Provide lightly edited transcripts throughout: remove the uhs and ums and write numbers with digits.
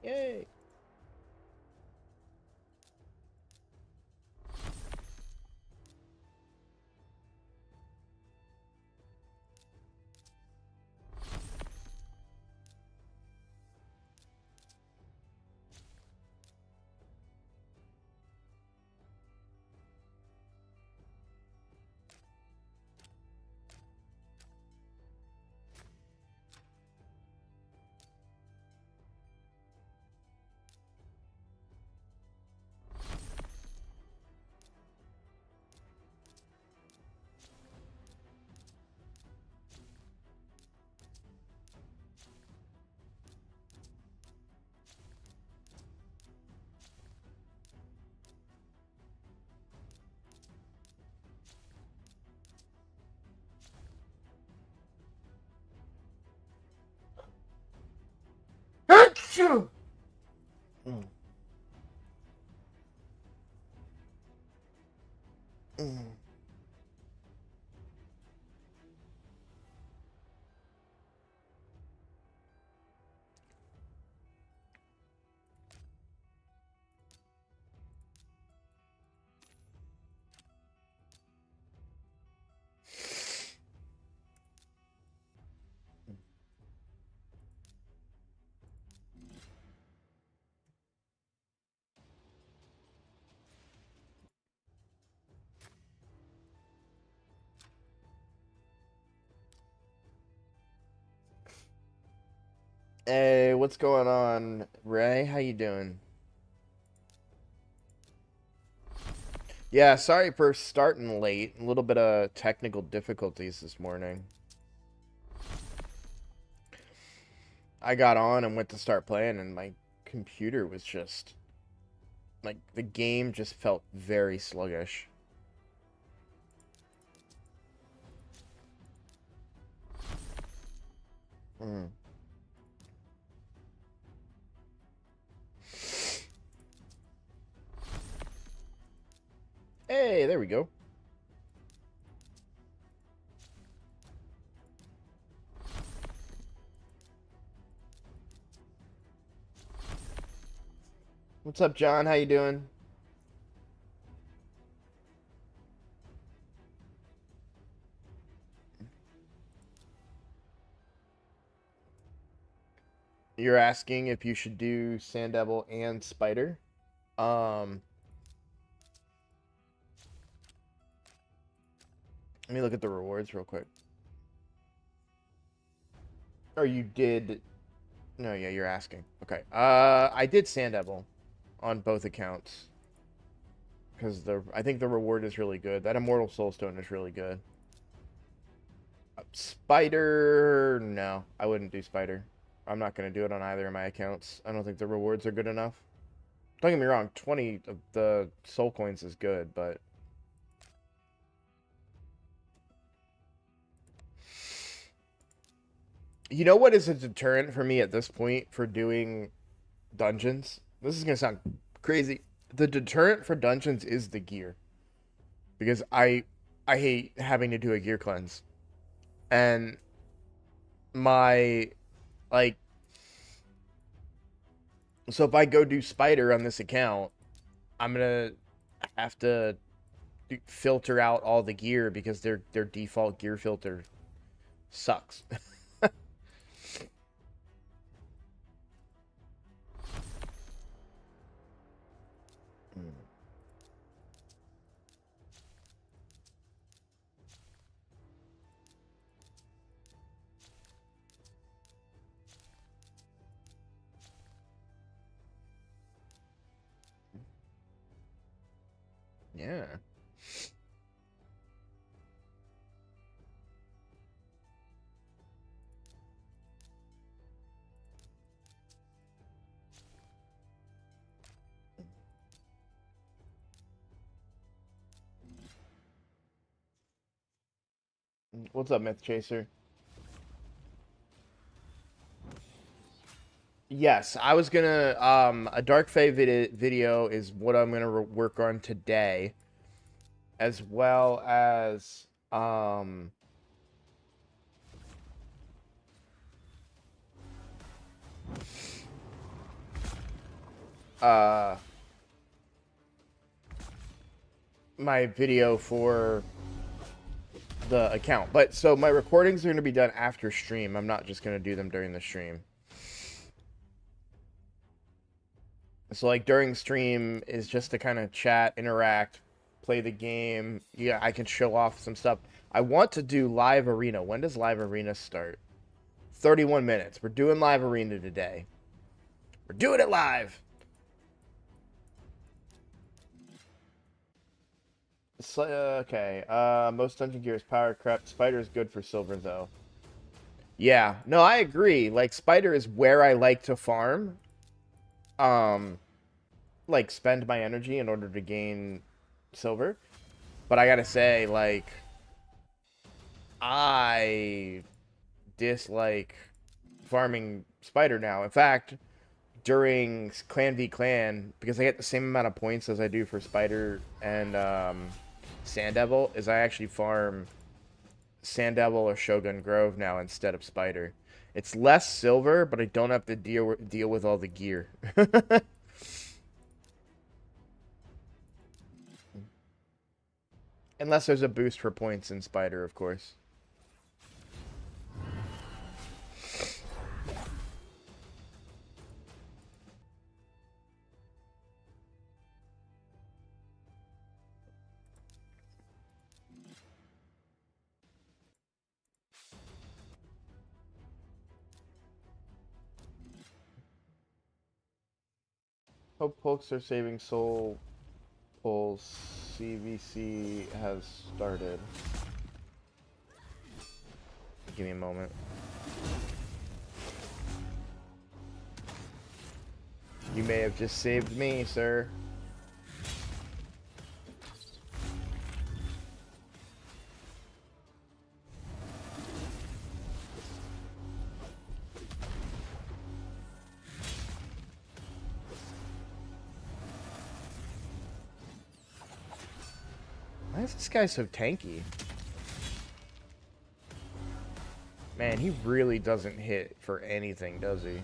Yay. Achoo! Mm. Mm. Hey, what's going on, Ray? How you doing? Yeah, sorry for starting late. A little bit of technical difficulties this morning. I got on and went to start playing, and my computer was just like the game just felt very sluggish. Mm. Hey, there we go. What's up, John? How you doing? You're asking if you should do Sand Devil and Spider. Um, Let me look at the rewards real quick. Or you did? No, yeah, you're asking. Okay. I did Sand Devil on both accounts because I think the reward is really good. That Immortal Soulstone is really good. Spider, no, I wouldn't do Spider. I'm not gonna do it on either of my accounts. I don't think the rewards are good enough. Don't get me wrong, 20 of the soul coins is good, but you know what is a deterrent for me at this point for doing dungeons? This is gonna sound crazy. The deterrent for dungeons is the gear. Because I hate having to do a gear cleanse. And my like so if I go do spider on this account, I'm gonna have to filter out all the gear because their default gear filter sucks. Yeah. What's up, Myth Chaser? Yes, I was gonna a Dark Fae video is what I'm gonna work on today, as well as uh my video for the account. But so my recordings are gonna be done after stream. I'm not just gonna do them during the stream. So like during stream is just to kind of chat, interact, play the game. Yeah, I can show off some stuff. I want to do live arena. When does live arena start? 31 minutes. We're doing live arena today. We're doing it live. Okay. Most dungeon gear is power crept. Spider is good for silver though. Yeah. No, I agree. Like spider is where I like to farm. Like spend my energy in order to gain silver. But I gotta say, like, I dislike farming spider now. In fact, during clan v clan, because I get the same amount of points as I do for spider and sand devil, is I actually farm sand devil or shogun grove now instead of spider. It's less silver, but I don't have to deal with all the gear. Unless there's a boost for points in spider, of course. Hope folks are saving soul pulls. CVC has started. Give me a moment. You may have just saved me, sir. Why is this guy so tanky? Man, he really doesn't hit for anything, does he?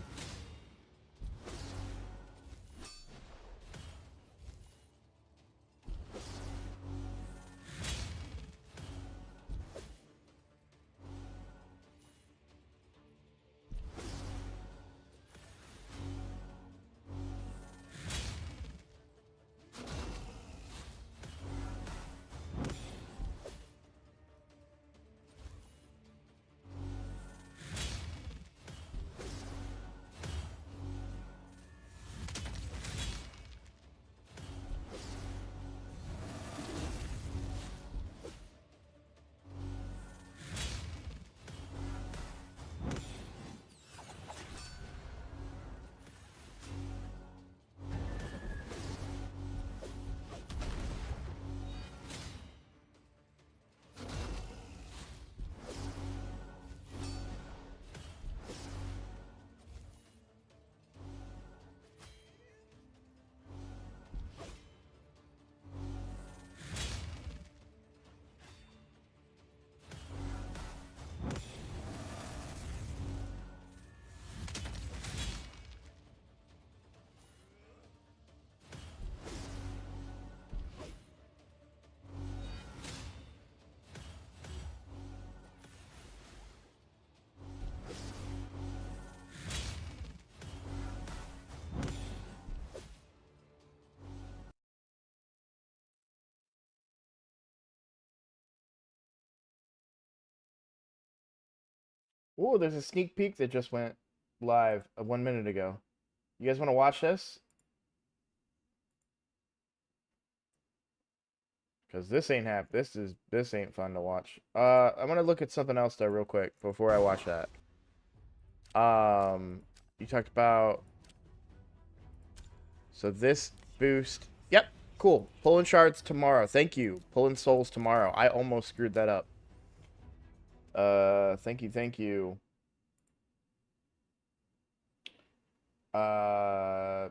Oh, there's a sneak peek that just went live 1 minute ago. You guys want to watch this? Because this ain't this ain't fun to watch. I'm gonna look at something else though real quick before I watch that. You talked about, so this boost. Yep, cool. Pulling shards tomorrow. Thank you. Pulling souls tomorrow. I almost screwed that up. Thank you.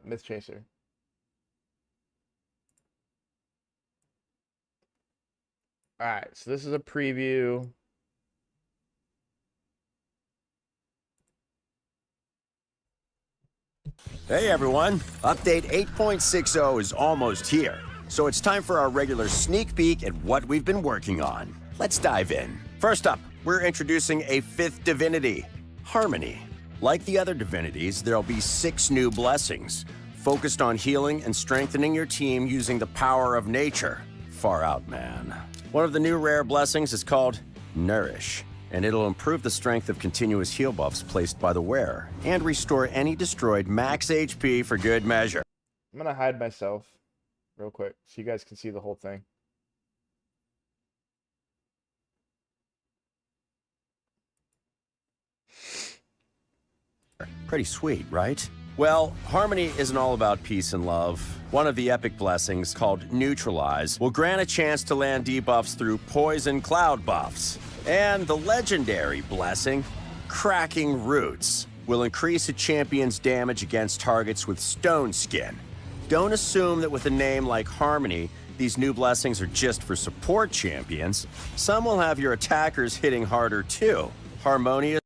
Myth Chaser. Alright, so this is a preview. Hey everyone, update 8.60 is almost here, so it's time for our regular sneak peek at what we've been working on. Let's dive in. First up, we're introducing a 5th divinity, Harmony. Like the other divinities, there'll be 6 new blessings, focused on healing and strengthening your team using the power of nature. Far out, man. One of the new rare blessings is called Nourish, and it'll improve the strength of continuous heal buffs placed by the wearer, and restore any destroyed max HP for good measure. I'm gonna hide myself real quick so you guys can see the whole thing. Pretty sweet, right? Well, Harmony isn't all about peace and love. One of the epic blessings, called Neutralize, will grant a chance to land debuffs through poison cloud buffs. And the legendary blessing, Cracking Roots, will increase a champion's damage against targets with stone skin. Don't assume that with a name like Harmony, these new blessings are just for support champions. Some will have your attackers hitting harder too. Harmonious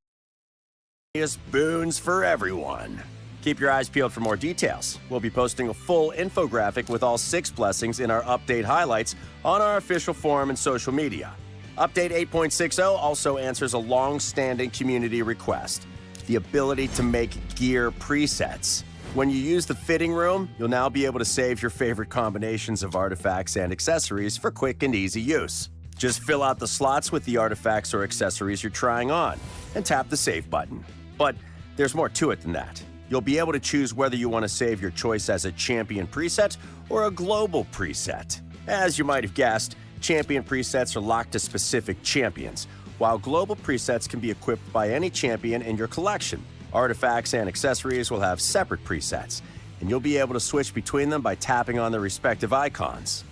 boons for everyone. Keep your eyes peeled for more details. We'll be posting a full infographic with all 6 blessings in our update highlights on our official forum and social media. Update 8.60 also answers a long-standing community request, the ability to make gear presets. When you use the fitting room, you'll now be able to save your favorite combinations of artifacts and accessories for quick and easy use. Just fill out the slots with the artifacts or accessories you're trying on, and tap the save button. But there's more to it than that. You'll be able to choose whether you want to save your choice as a champion preset or a global preset. As you might have guessed, champion presets are locked to specific champions, while global presets can be equipped by any champion in your collection. Artifacts and accessories will have separate presets, and you'll be able to switch between them by tapping on their respective icons.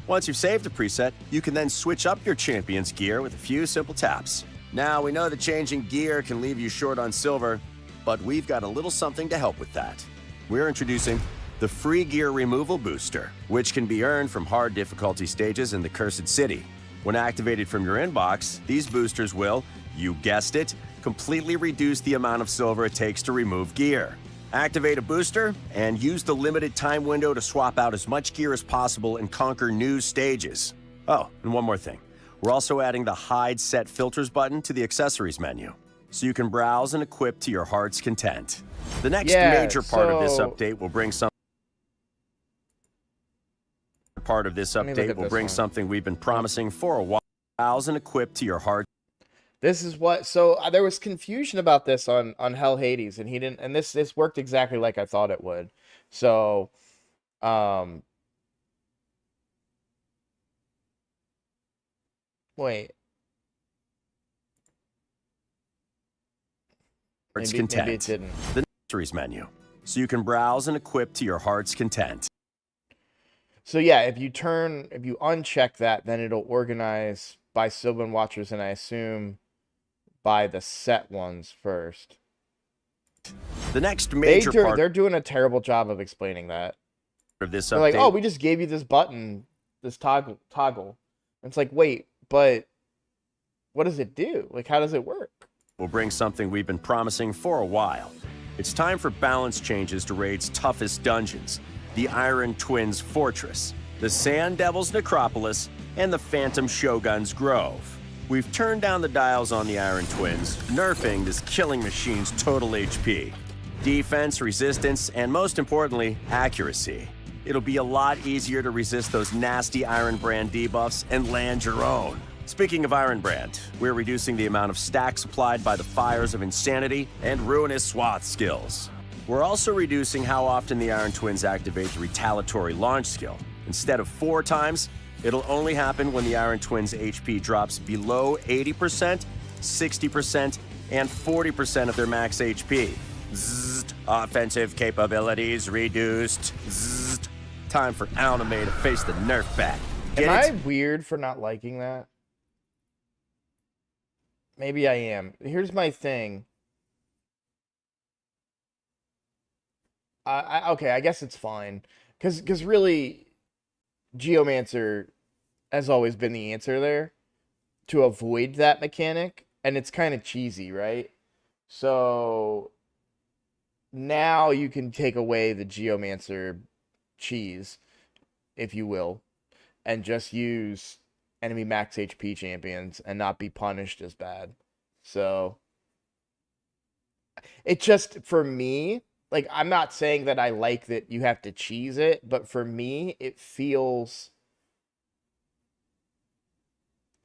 Once you've saved a preset, you can then switch up your champion's gear with a few simple taps. Now, we know that changing gear can leave you short on silver, but we've got a little something to help with that. We're introducing the Free Gear Removal Booster, which can be earned from hard difficulty stages in the Cursed City. When activated from your inbox, these boosters will, you guessed it, completely reduce the amount of silver it takes to remove gear. Activate a booster and use the limited time window to swap out as much gear as possible and conquer new stages. Oh, and one more thing. We're also adding the Hide Set Filters button to the accessories menu, so you can browse and equip to your heart's content. The next major part of this update will bring something we've been promising for a while. Browse and equip to your heart. This is what, so there was confusion about this on Hell Hades, and he didn't, and this worked exactly like I thought it would. So, wait. Maybe it didn't. The accessories menu, so you can browse and equip to your heart's content. So yeah, if you uncheck that, then it'll organize by Sylvan Watchers, and I assume by the set ones first. The next major part... They're doing a terrible job of explaining that. Of this they're update. like, oh, we just gave you this button, this toggle. And it's like, wait, but what does it do? Like, how does it work? We'll bring something we've been promising for a while. It's time for balance changes to Raid's toughest dungeons, the Iron Twins Fortress, the Sand Devil's Necropolis, and the Phantom Shogun's Grove. We've turned down the dials on the Iron Twins, nerfing this killing machine's total HP, defense, resistance, and most importantly, accuracy. It'll be a lot easier to resist those nasty Iron Brand debuffs and land your own. Speaking of Iron Brand, we're reducing the amount of stacks applied by the fires of insanity and ruinous swath skills. We're also reducing how often the Iron Twins activate the retaliatory launch skill. Instead of 4 times, it'll only happen when the Iron Twins' HP drops below 80%, 60%, and 40% of their max HP. Zzzt. Offensive capabilities reduced. Zzzt. Time for Anime to face the Nerf bat. Am I weird for not liking that? Maybe I am. Here's my thing. Okay, I guess it's fine. Because really, Geomancer has always been the answer there to avoid that mechanic. And it's kind of cheesy, right? So now you can take away the Geomancer cheese, if you will, and just use enemy max HP champions and not be punished as bad. So it just, for me, like, I'm not saying that I like that you have to cheese it, but for me, it feels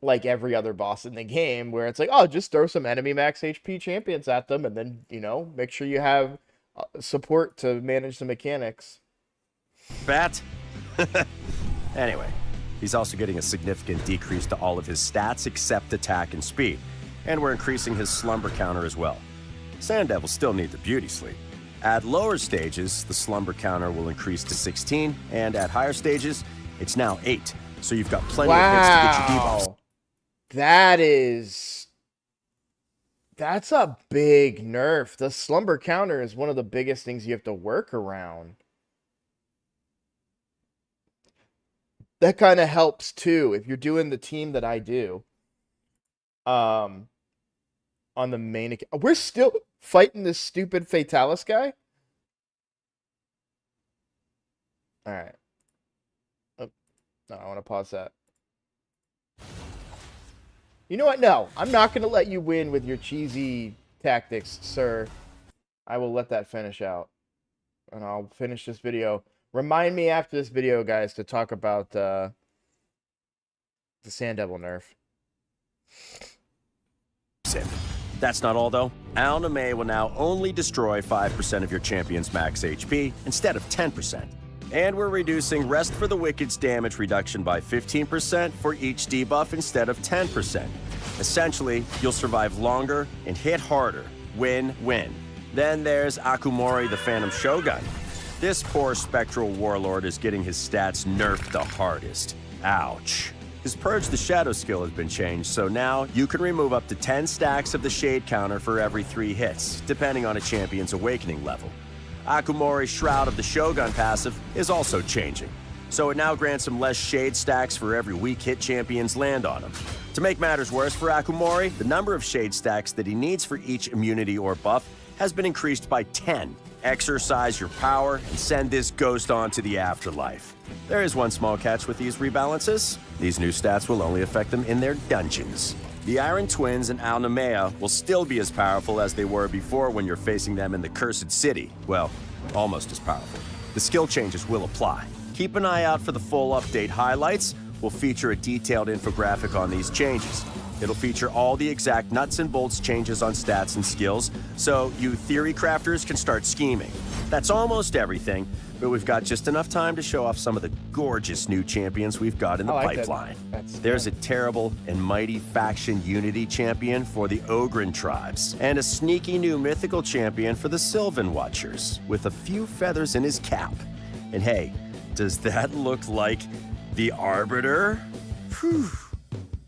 like every other boss in the game where it's like, oh, just throw some enemy max HP champions at them and then, you know, make sure you have support to manage the mechanics. Bat? Anyway, he's also getting a significant decrease to all of his stats except attack and speed. And we're increasing his slumber counter as well. Sand Devils still need the beauty sleep. At lower stages, the slumber counter will increase to 16, and at higher stages, it's now 8. So you've got plenty of hits to get your debuffs. That's a big nerf. The slumber counter is one of the biggest things you have to work around. That kind of helps too if you're doing the team that I do. On the main account. We're still fighting this stupid Fatalis guy? Alright. Oh, no, I want to pause that. You know what? No, I'm not going to let you win with your cheesy tactics, sir. I will let that finish out. And I'll finish this video. Remind me after this video, guys, to talk about the Sand Devil nerf. That's not all, though. Anime will now only destroy 5% of your champion's max HP instead of 10%. And we're reducing Rest for the Wicked's damage reduction by 15% for each debuff instead of 10%. Essentially, you'll survive longer and hit harder. Win-win. Then there's Akumori the Phantom Shogun. This poor Spectral Warlord is getting his stats nerfed the hardest. Ouch. His Purge the Shadow skill has been changed, so now you can remove up to 10 stacks of the Shade counter for every 3 hits, depending on a champion's Awakening level. Akumori's Shroud of the Shogun passive is also changing, so it now grants him less Shade stacks for every weak hit champions land on him. To make matters worse for Akumori, the number of Shade stacks that he needs for each immunity or buff has been increased by 10. Exercise your power and send this ghost on to the afterlife. There is one small catch with these rebalances. These new stats will only affect them in their dungeons. The Iron Twins and Alnemea will still be as powerful as they were before when you're facing them in the Cursed City. Well, almost as powerful. The skill changes will apply. Keep an eye out for the full update highlights. We'll feature a detailed infographic on these changes. It'll feature all the exact nuts and bolts changes on stats and skills, so you theory crafters can start scheming. That's almost everything, but we've got just enough time to show off some of the gorgeous new champions we've got in the pipeline. There's a terrible and mighty faction unity champion for the Ogren tribes, and a sneaky new mythical champion for the Sylvan Watchers, with a few feathers in his cap. And hey, does that look like the Arbiter? Whew.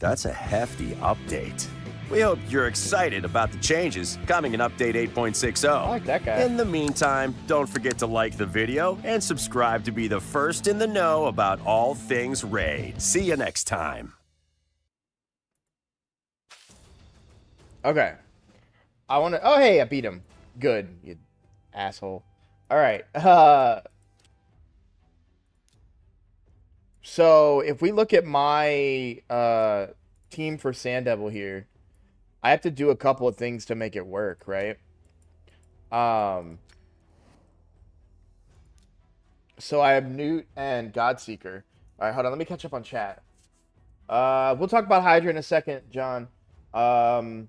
That's a hefty update. We hope you're excited about the changes coming in Update 8.60. I like that guy. In the meantime, don't forget to like the video and subscribe to be the first in the know about all things Raid. See you next time. Okay. I want to... Oh, hey, I beat him. Good, you asshole. All right. So, if we look at my team for Sand Devil here, I have to do a couple of things to make it work, right? So I have Newt and Godseeker. All right, hold on. Let me catch up on chat. We'll talk about Hydra in a second, John. Um,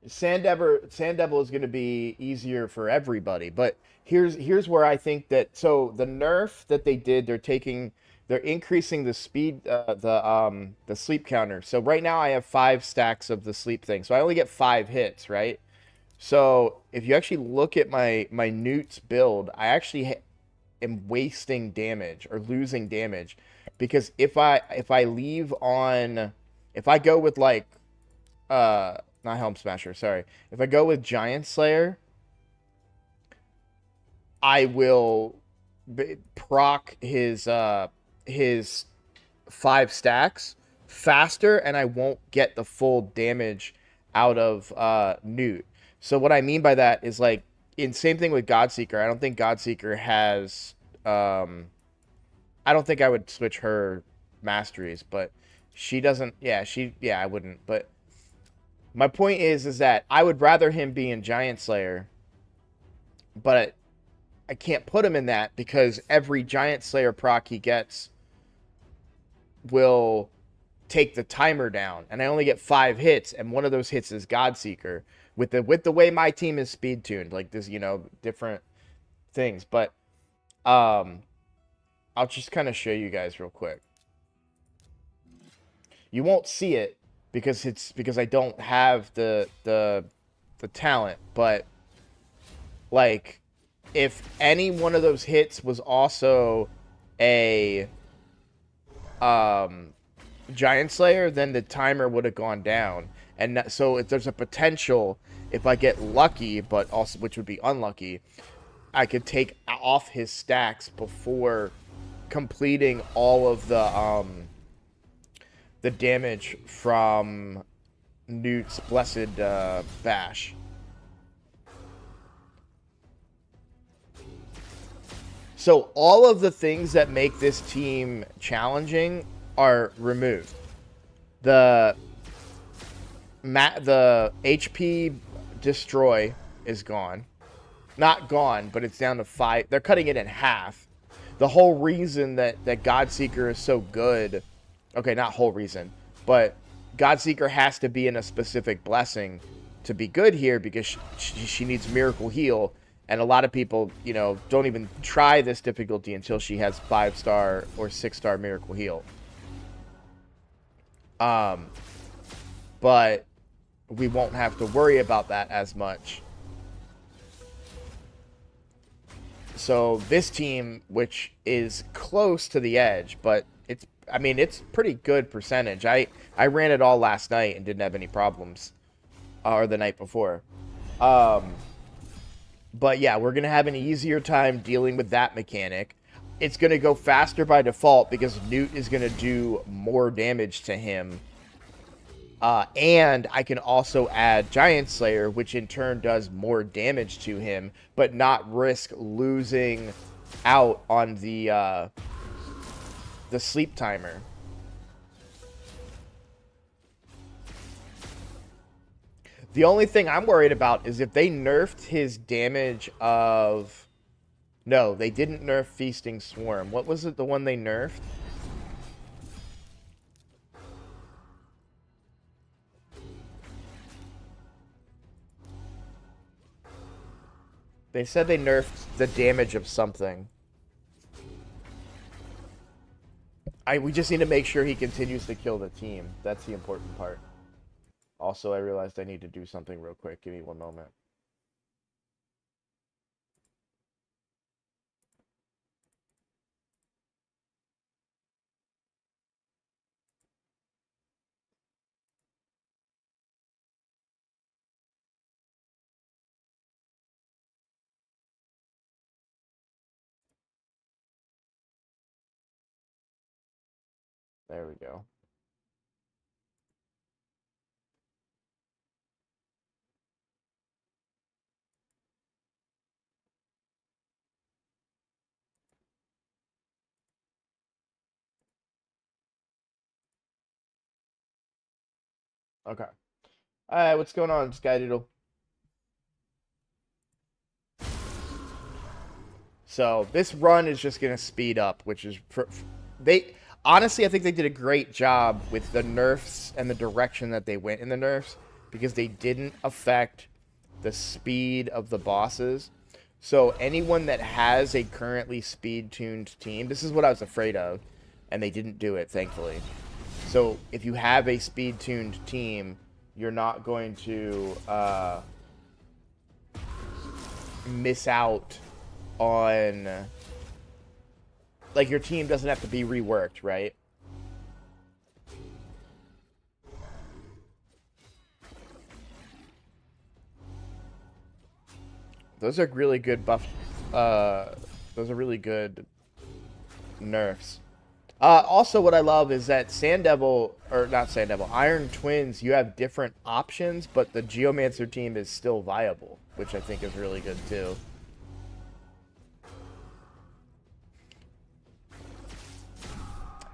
Sand Devil is going to be easier for everybody, but here's where I think that so the nerf that they did, they're increasing the speed the sleep counter. So right now I have 5 stacks of the sleep thing, so I only get 5 hits, right? So if you actually look at my Newt's build, I actually am wasting damage or losing damage because if I leave on if I go with like not Helm Smasher, sorry. If I go with Giant Slayer, I will proc his 5 stacks faster, and I won't get the full damage out of Newt. So what I mean by that is like in same thing with Godseeker. I don't think Godseeker has I don't think I would switch her masteries, but she doesn't I wouldn't. But my point is that I would rather him be in Giant Slayer, but I can't put him in that because every Giant Slayer proc he gets will take the timer down, and I only get 5 hits, and one of those hits is Godseeker. With the way my team is speed tuned, like this, different things. But I'll just kind of show you guys real quick. You won't see it because I don't have the talent, but like if any one of those hits was also a Giant Slayer, then the timer would have gone down. And so if there's a potential, if I get lucky, but also which would be unlucky, I could take off his stacks before completing all of the damage from Newt's Blessed Bash. So all of the things that make this team challenging are removed. The HP destroy is gone. Not gone, but it's down to 5. They're cutting it in half. The whole reason that Godseeker is so good, okay, not whole reason, but Godseeker has to be in a specific blessing to be good here because she needs Miracle Heal. And a lot of people, don't even try this difficulty until she has 5-star or 6-star Miracle Heal. But we won't have to worry about that as much. So this team, which is close to the edge, but it's pretty good percentage. I ran it all last night and didn't have any problems, or the night before. But yeah, we're going to have an easier time dealing with that mechanic. It's going to go faster by default because Newt is going to do more damage to him. And I can also add Giant Slayer, which in turn does more damage to him, but not risk losing out on the sleep timer. The only thing I'm worried about is if they nerfed his damage of... No, they didn't nerf Feasting Swarm. What was it, the one they nerfed? They said they nerfed the damage of something. We just need to make sure he continues to kill the team. That's the important part. Also, I realized I need to do something real quick. Give me one moment. There we go. Okay. Alright, what's going on, Sky Doodle? So this run is just going to speed up, which is they honestly, I think they did a great job with the nerfs and the direction that they went in the nerfs, because they didn't affect the speed of the bosses. So anyone that has a currently speed-tuned team, this is what I was afraid of, and they didn't do it, thankfully. So if you have a speed-tuned team, you're not going to miss out on, like, your team doesn't have to be reworked, right? Those are really good buff. Those are really good nerfs. Also, what I love is that Iron Twins, you have different options, but the Geomancer team is still viable, which I think is really good too.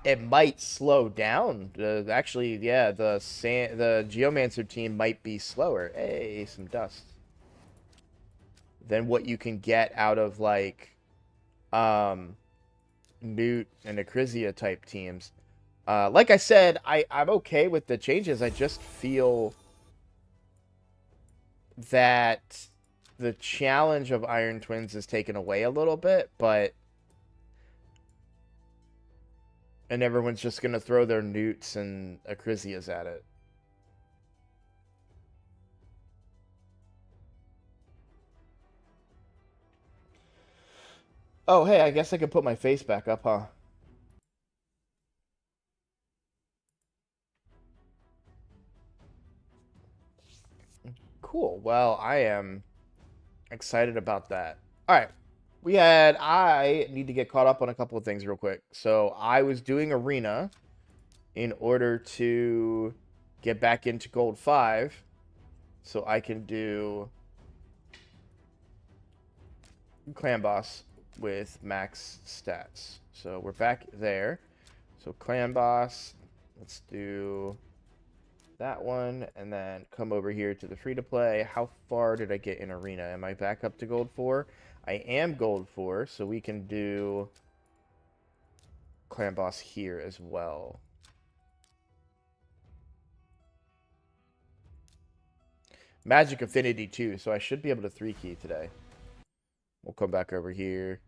It might slow down. Actually, yeah, the Geomancer team might be slower. Hey, some dust. Than what you can get out of, like, Newt and Acrizia type teams. Like I said, I'm okay with the changes. I just feel that the challenge of Iron Twins is taken away a little bit, and everyone's just going to throw their Newts and Acrizias at it. Oh, hey, I guess I could put my face back up, huh? Cool. Well, I am excited about that. All right. I need to get caught up on a couple of things real quick. So I was doing Arena in order to get back into Gold 5 so I can do Clan Boss with max stats. So we're back there. So Clan Boss, let's do that one, and then come over here to the free-to-play. How far did I get in Arena? Am I back up to Gold 4? I am Gold 4, so we can do Clan Boss here as well. Magic Affinity too, so I should be able to 3-key today. We'll come back over here.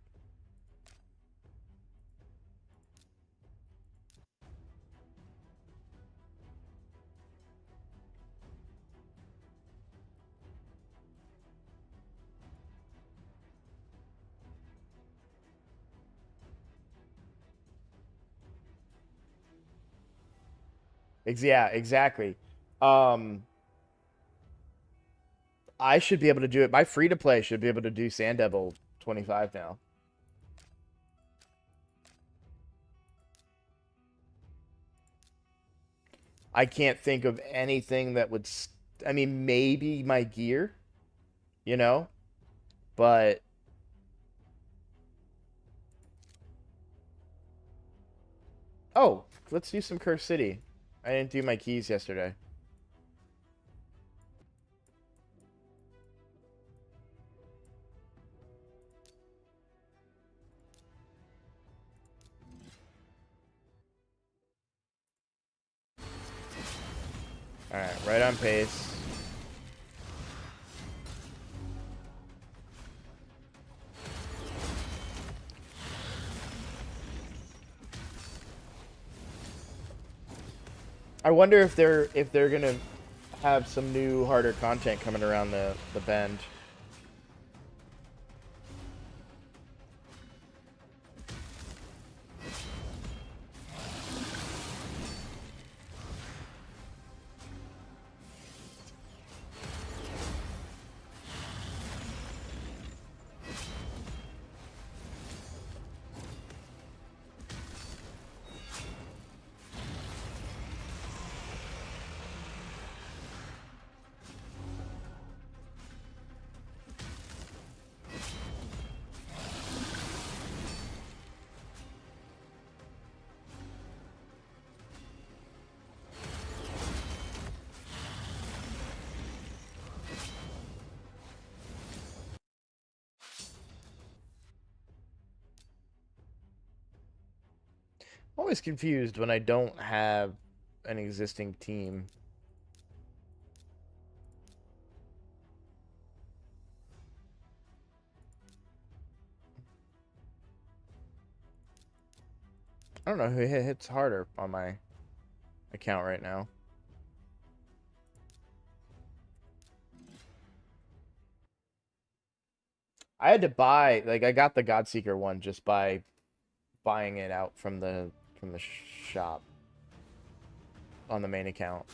Yeah, exactly. I should be able to do it. My free-to-play should be able to do Sand Devil 25 now. I can't think of anything that would... I mean, maybe my gear, you know? But... Oh, let's do some Curse City. I didn't do my keys yesterday. Alright, right on pace. I wonder if they're gonna have some new harder content coming around the bend. Always confused when I don't have an existing team. I don't know who hits harder on my account right now. I had to buy, like, I got the Godseeker one just by buying it out from the shop on the main account.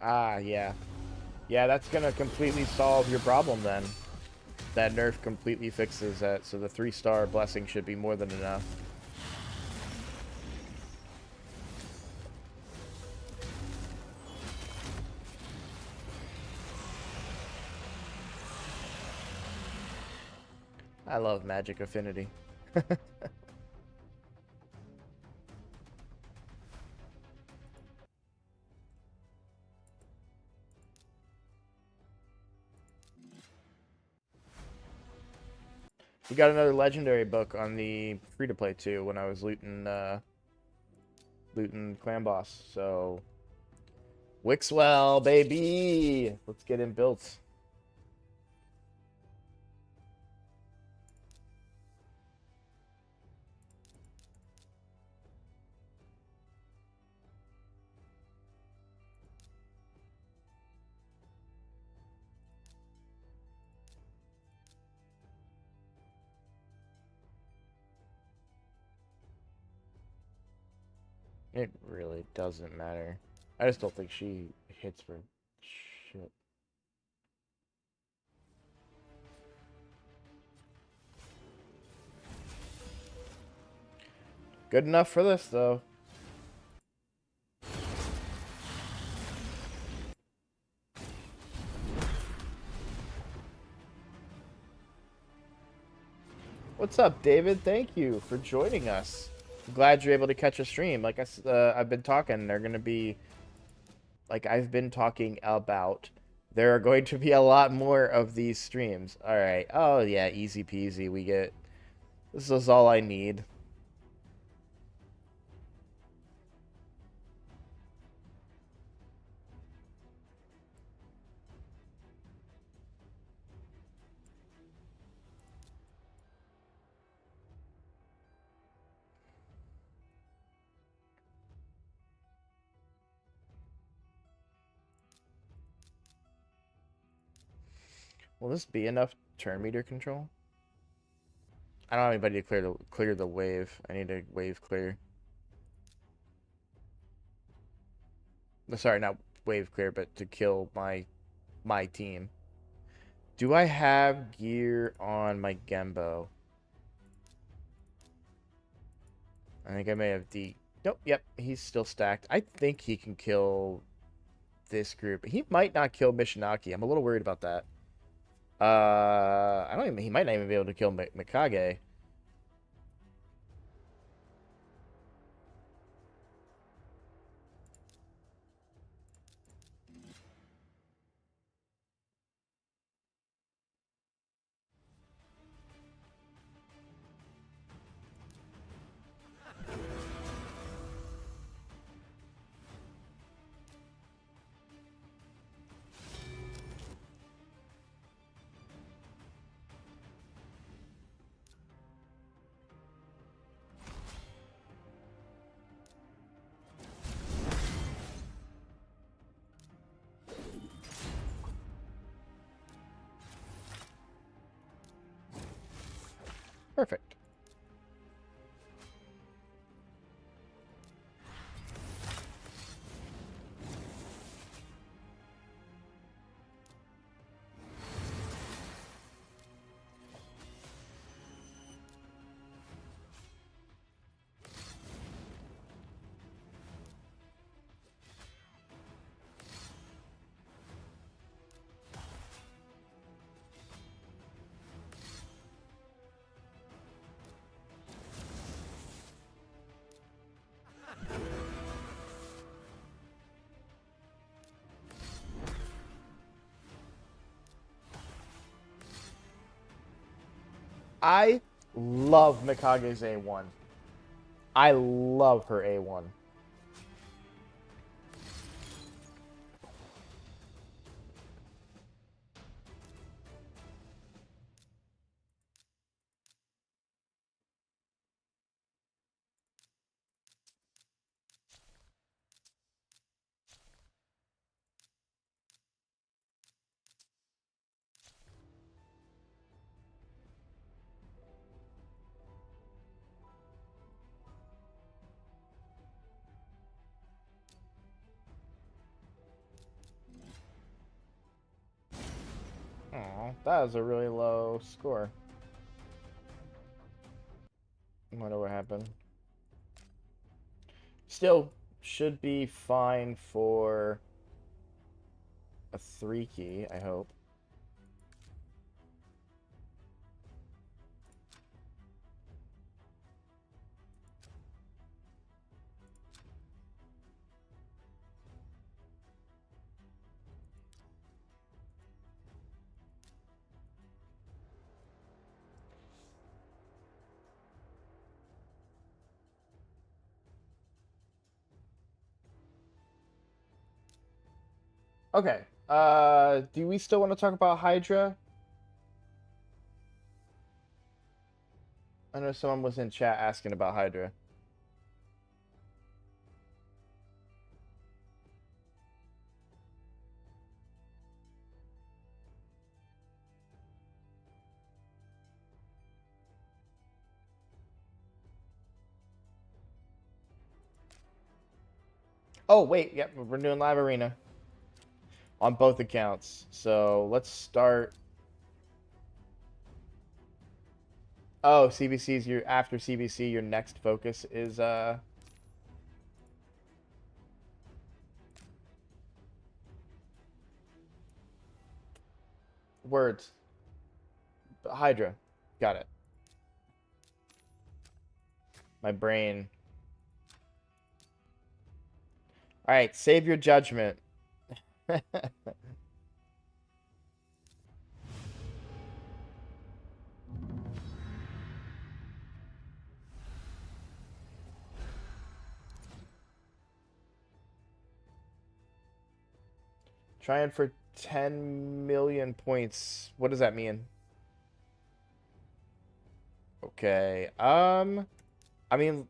Ah, yeah. Yeah, that's gonna completely solve your problem then. That nerf completely fixes that, so the 3-star blessing should be more than enough. I love Magic Affinity. We got another legendary book on the free-to-play too when I was looting clan boss. So Wixwell, baby, let's get him built. It really doesn't matter. I just don't think she hits for shit. Good enough for this, though. What's up, David? Thank you for joining us. I'm glad you're able to catch a stream. Like I've been talking, they're going to be... Like I've been talking about, there are going to be a lot more of these streams. Alright. Oh, yeah, easy peasy. We get... This is all I need. Will this be enough turn meter control? I don't have anybody to clear the wave. I need a wave clear. Sorry, not wave clear, but to kill my team. Do I have gear on my Gembo? I think I may have D. Nope, yep, he's still stacked. I think he can kill this group. He might not kill Mishinaki. I'm a little worried about that. I don't even. He might not even be able to kill Mikage. Perfect. I love Mikage's A1. I love her A1. Aw, that was a really low score. I wonder what happened. Still should be fine for a 3 key, I hope. Okay. Do we still want to talk about Hydra? I know someone was in chat asking about Hydra. Oh, wait. Yep, we're doing live arena on both accounts. So let's start. Oh, CBC's your after CBC, your next focus is words. Hydra. Got it. My brain. All right, save your judgment. Trying for 10 million points. What does that mean? Okay. I mean,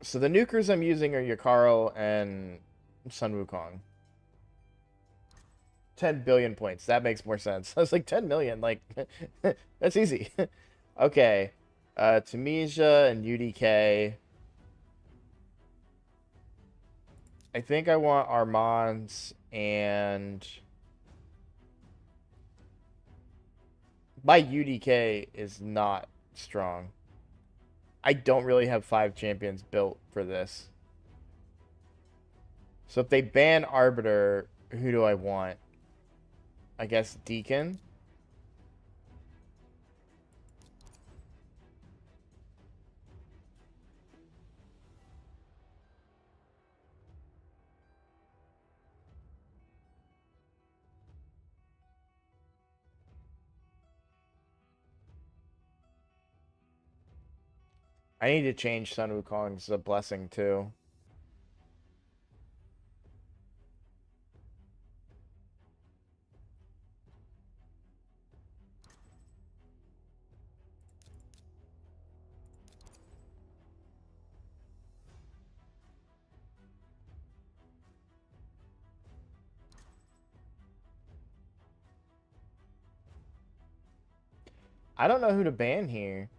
so the nukers I'm using are Yakaro and Sun Wukong. 10 billion points. That makes more sense. I was like 10 million, like that's easy. Okay. Tunisia and UDK. I think I want Armands and my UDK is not strong. I don't really have 5 champions built for this. So if they ban Arbiter, who do I want? I guess Deacon. I need to change Sun Wukong's a blessing too. I don't know who to ban here.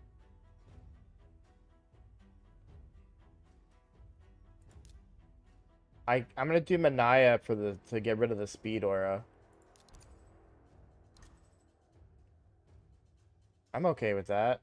I'm gonna do Manaya to get rid of the speed aura. I'm okay with that.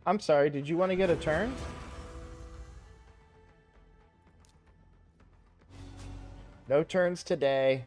I'm sorry, did you want to get a turn? No turns today.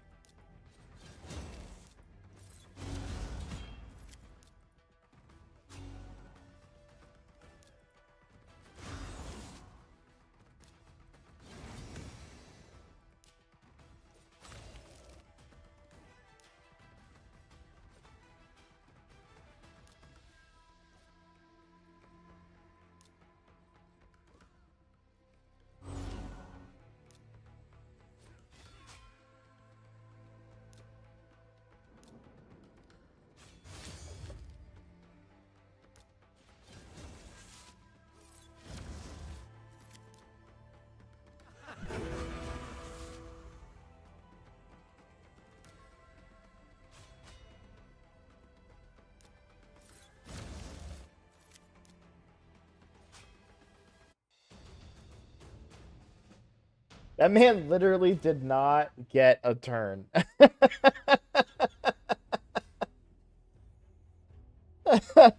That man literally did not get a turn. I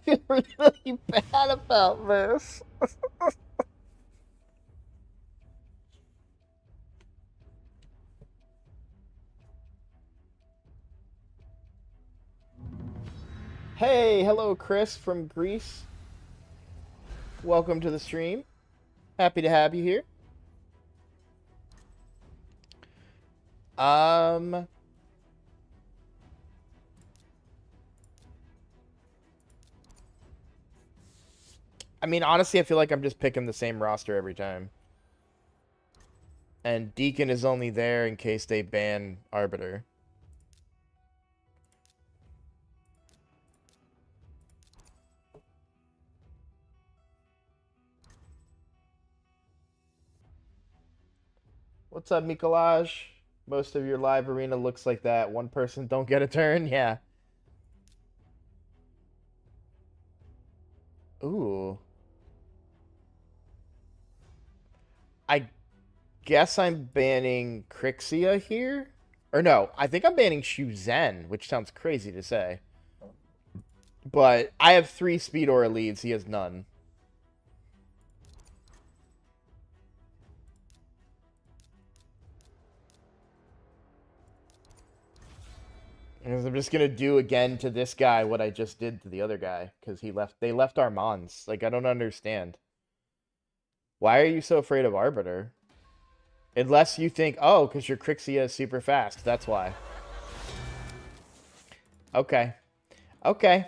feel really bad about this. Hey, hello Chris from Greece. Welcome to the stream. Happy to have you here. I mean, honestly, I feel like I'm just picking the same roster every time. And Deacon is only there in case they ban Arbiter. What's up, Mikolaj? Most of your live arena looks like that. One person don't get a turn? Yeah. Ooh. I guess I'm banning Crixia here? Or no, I think I'm banning Shu Zen, which sounds crazy to say. But I have 3 Speed Aura leads. He has none. Because I'm just gonna do again to this guy what I just did to the other guy. Because they left our Mons. Like, I don't understand. Why are you so afraid of Arbiter? Unless you think, oh, because your Crixia is super fast. That's why. Okay. Okay.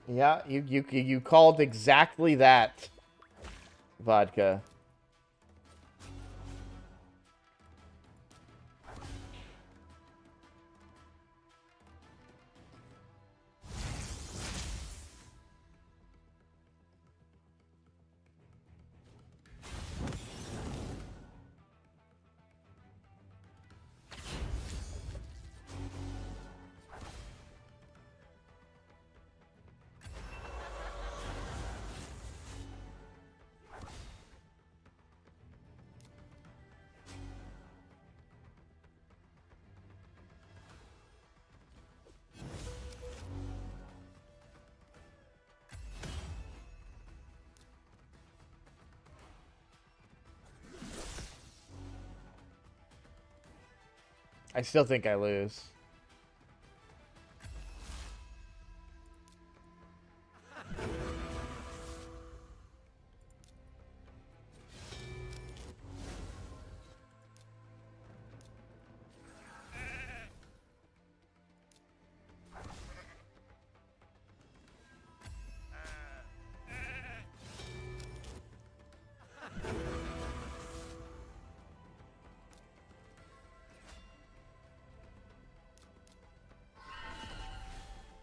Yeah, you called exactly that, Vodka. I still think I lose.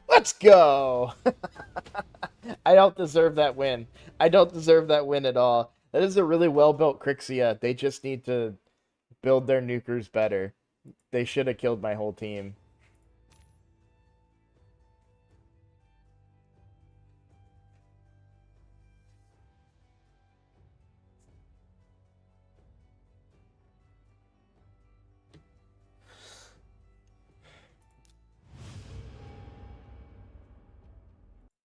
Let's go! I don't deserve that win. I don't deserve that win at all. That is a really well-built Crixia. They just need to build their nukers better. They should have killed my whole team.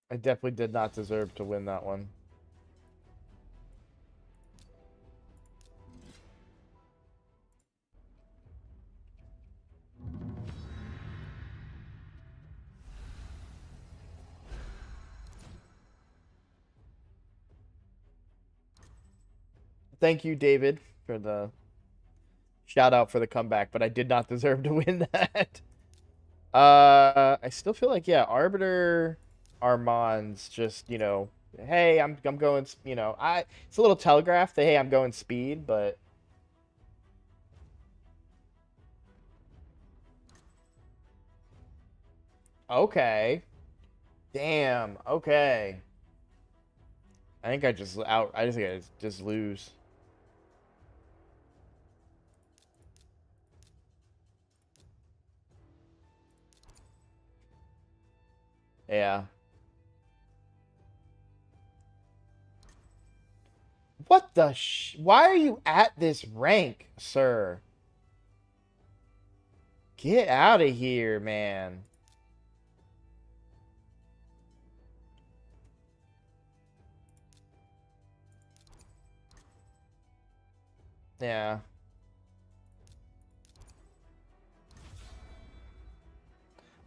I definitely did not deserve to win that one. Thank you, David, for the shout out for the comeback, but I did not deserve to win that. I still feel like, yeah, Arbiter Armand's just, you know, hey, I'm going, you know, it's a little telegraphed that, hey, I'm going speed, but okay. Damn, okay. I think I just think I just lose. Yeah. What the why are you at this rank, sir? Get out of here, man. Yeah.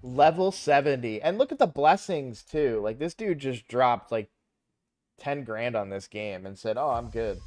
Level 70. And look at the blessings, too. Like, this dude just dropped, like, 10 grand on this game and said, oh, I'm good.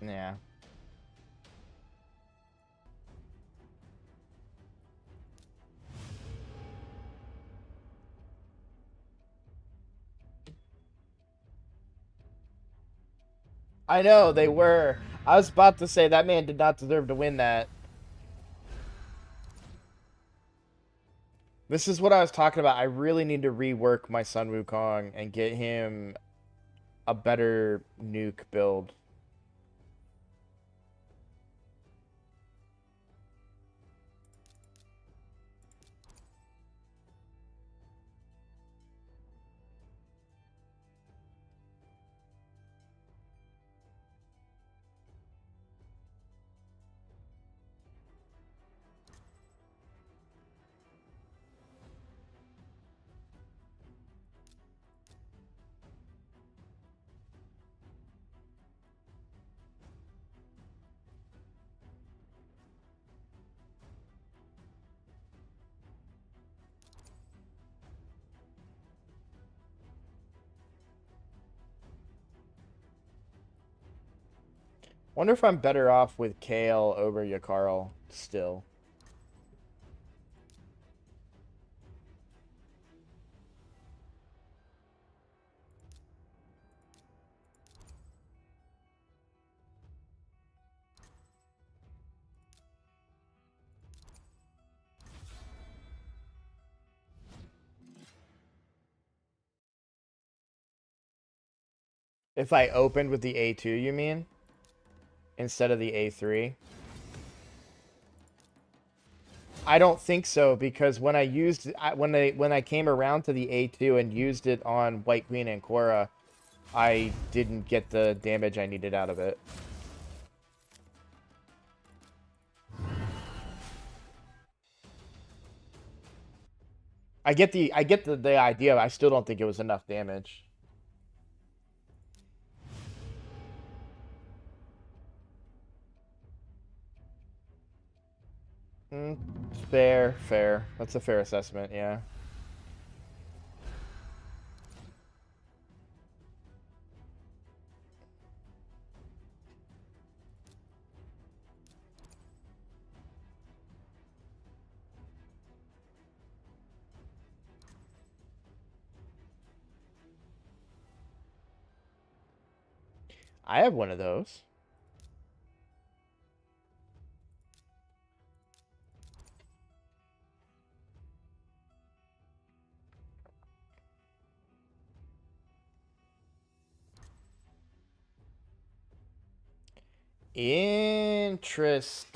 Yeah. I know, they were. I was about to say that man did not deserve to win that. This is what I was talking about. I really need to rework my Sun Wukong and get him a better nuke build. Wonder if I'm better off with Kale over Yakarl still. If I opened with the A2, you mean? Instead of the A3? I don't think so, because when I used when I came around to the A2 and used it on White Queen and Cora, I didn't get the damage I needed out of it. I get the idea, but I still don't think it was enough damage. Fair. That's a fair assessment, yeah. I have one of those. Interesting.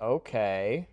Okay.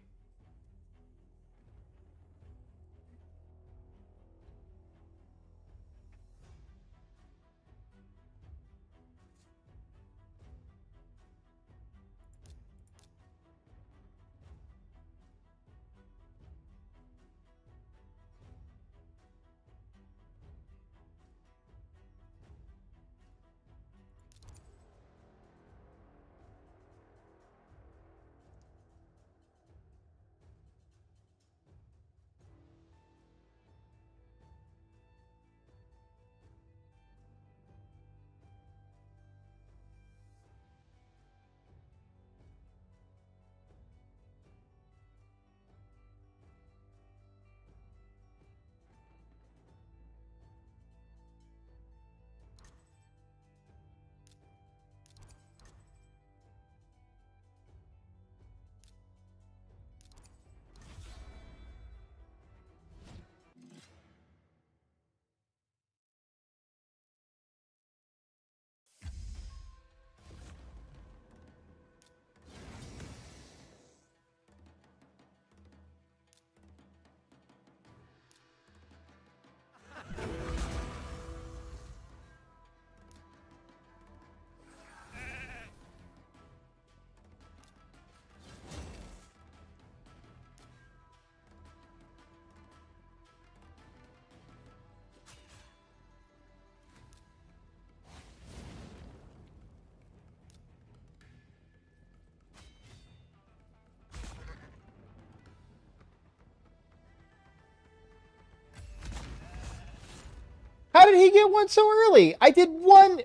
How did he get one so early? I did one.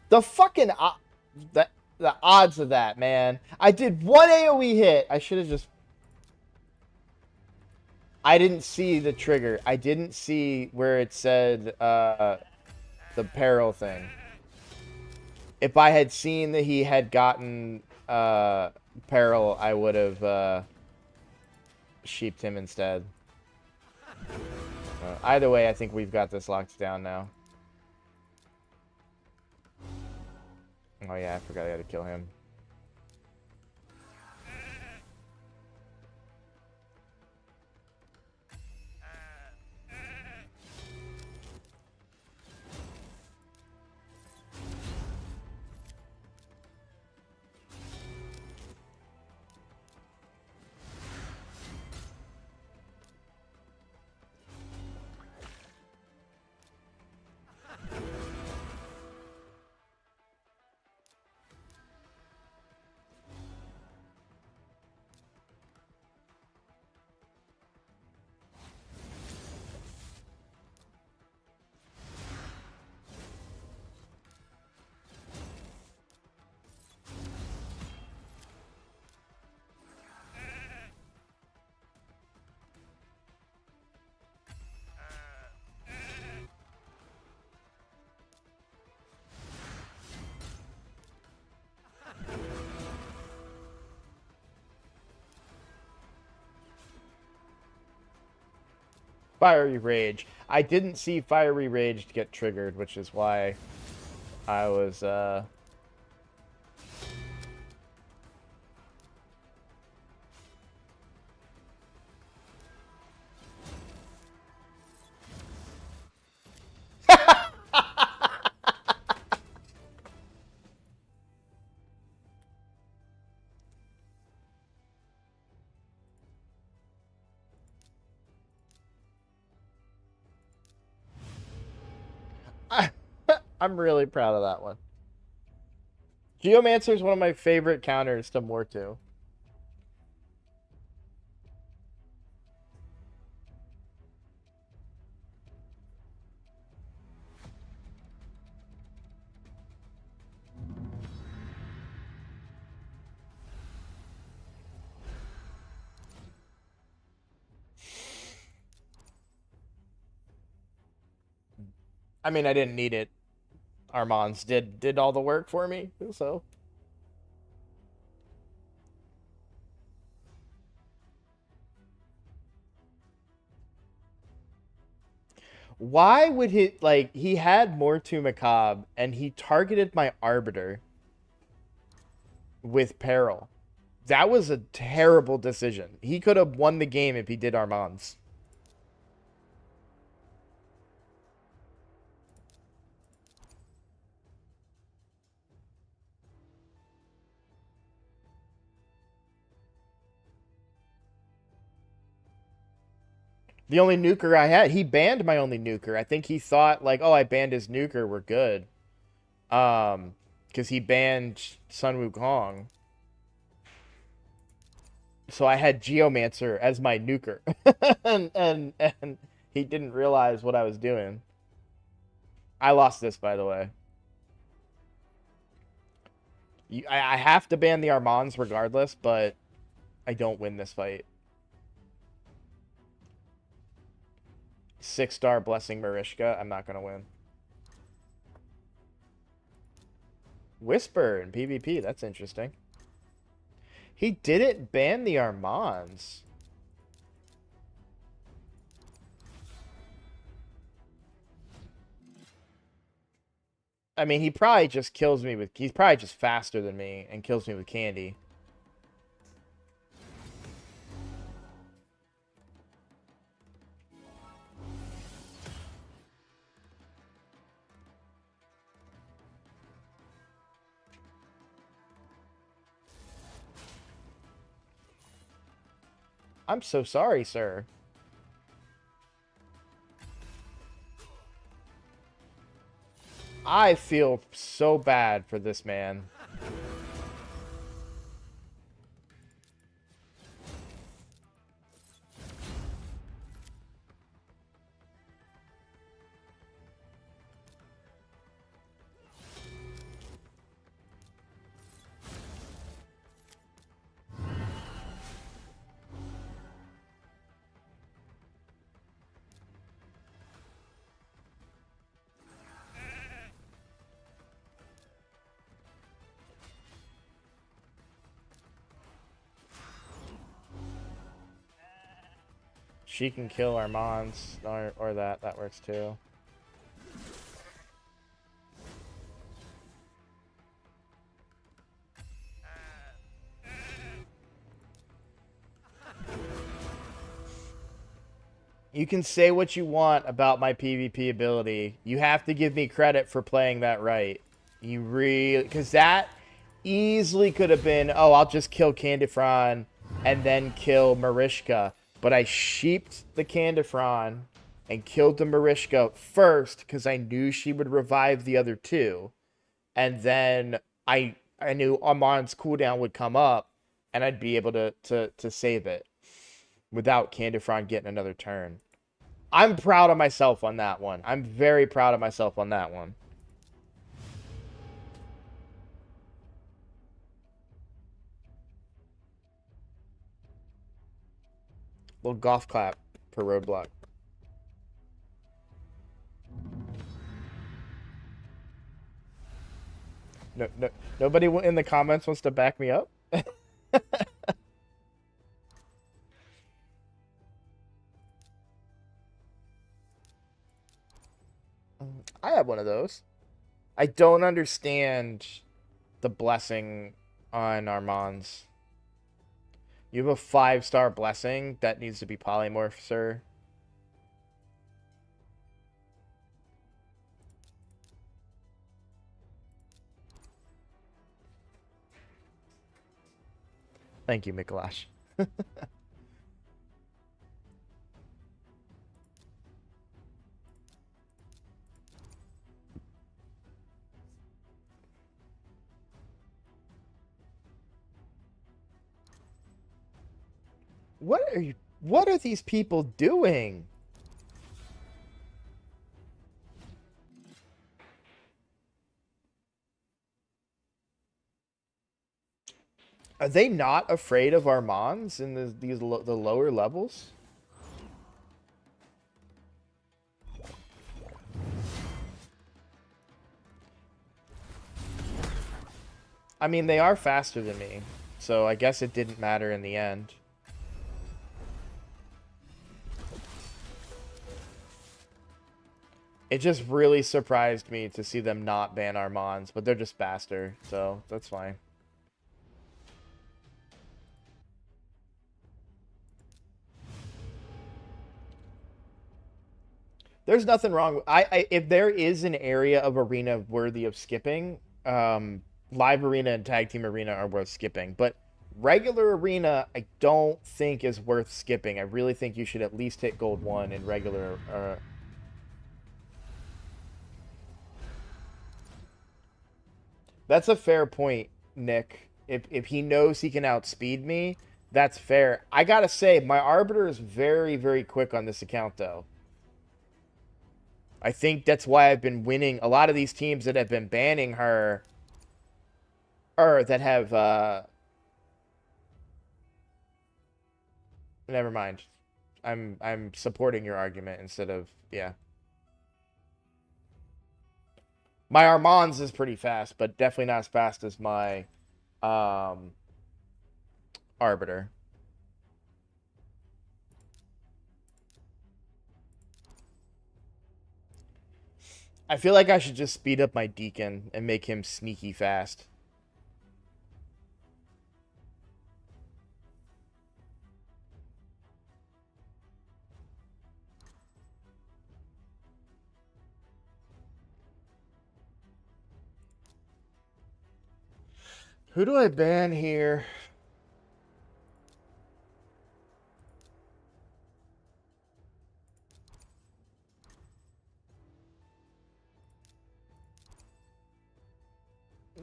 The fucking the odds of that, man. I did one AoE hit. I should have just. I didn't see the trigger. I didn't see where it said the peril thing. If I had seen that he had gotten peril, I would have sheeped him instead. Either way, I think we've got this locked down now. Oh yeah, I forgot I had to kill him. Fiery Rage. I didn't see Fiery Rage get triggered, which is why I was, I'm really proud of that one. Geomancer is one of my favorite counters to Mortu. I mean, I didn't need it. Armands did all the work for me, so. Why would he, like, he had Mortu Macabre, and he targeted my Arbiter with Peril. That was a terrible decision. He could have won the game if he did Armands. The only nuker I had, he banned my only nuker. I think he thought, like, oh, I banned his nuker, we're good. Because he banned Sun Wukong. So I had Geomancer as my nuker. and he didn't realize what I was doing. I lost this, by the way. I have to ban the Armands regardless, but I don't win this fight. 6-star Blessing Marishka. I'm not going to win. Whisper in PvP. That's interesting. He didn't ban the Armands. I mean, he probably just kills me with... He's probably just faster than me and kills me with candy. I'm so sorry, sir. I feel so bad for this man. She can kill Armands, or that. That works too. You can say what you want about my PvP ability. You have to give me credit for playing that right. You really... Because that easily could have been, oh, I'll just kill Candifron and then kill Marishka. But I sheeped the Candifron and killed the Marishka first because I knew she would revive the other two. And then I knew Armand's cooldown would come up and I'd be able to save it without Candifron getting another turn. I'm proud of myself on that one. I'm very proud of myself on that one. Little golf clap for Roadblock. Nobody in the comments wants to back me up? I have one of those. I don't understand the blessing on Armand's. You have a 5-star blessing that needs to be polymorph, sir. Thank you, Mikolash. What are these people doing? Are they not afraid of Armands in the lower levels? I mean, they are faster than me, so I guess it didn't matter in the end. It just really surprised me to see them not ban Armands, but they're just faster, so that's fine. There's nothing wrong. If there is an area of arena worthy of skipping, live arena and tag team arena are worth skipping. But regular arena, I don't think is worth skipping. I really think you should at least hit gold 1 in regular. That's a fair point, Nick. If he knows he can outspeed me, that's fair. I gotta say, my Arbiter is very, very quick on this account, though. I think that's why I've been winning. A lot of these teams that have been banning her, or that have, never mind. I'm supporting your argument instead of, yeah. My Armands is pretty fast, but definitely not as fast as my Arbiter. I feel like I should just speed up my Deacon and make him sneaky fast. Who do I ban here?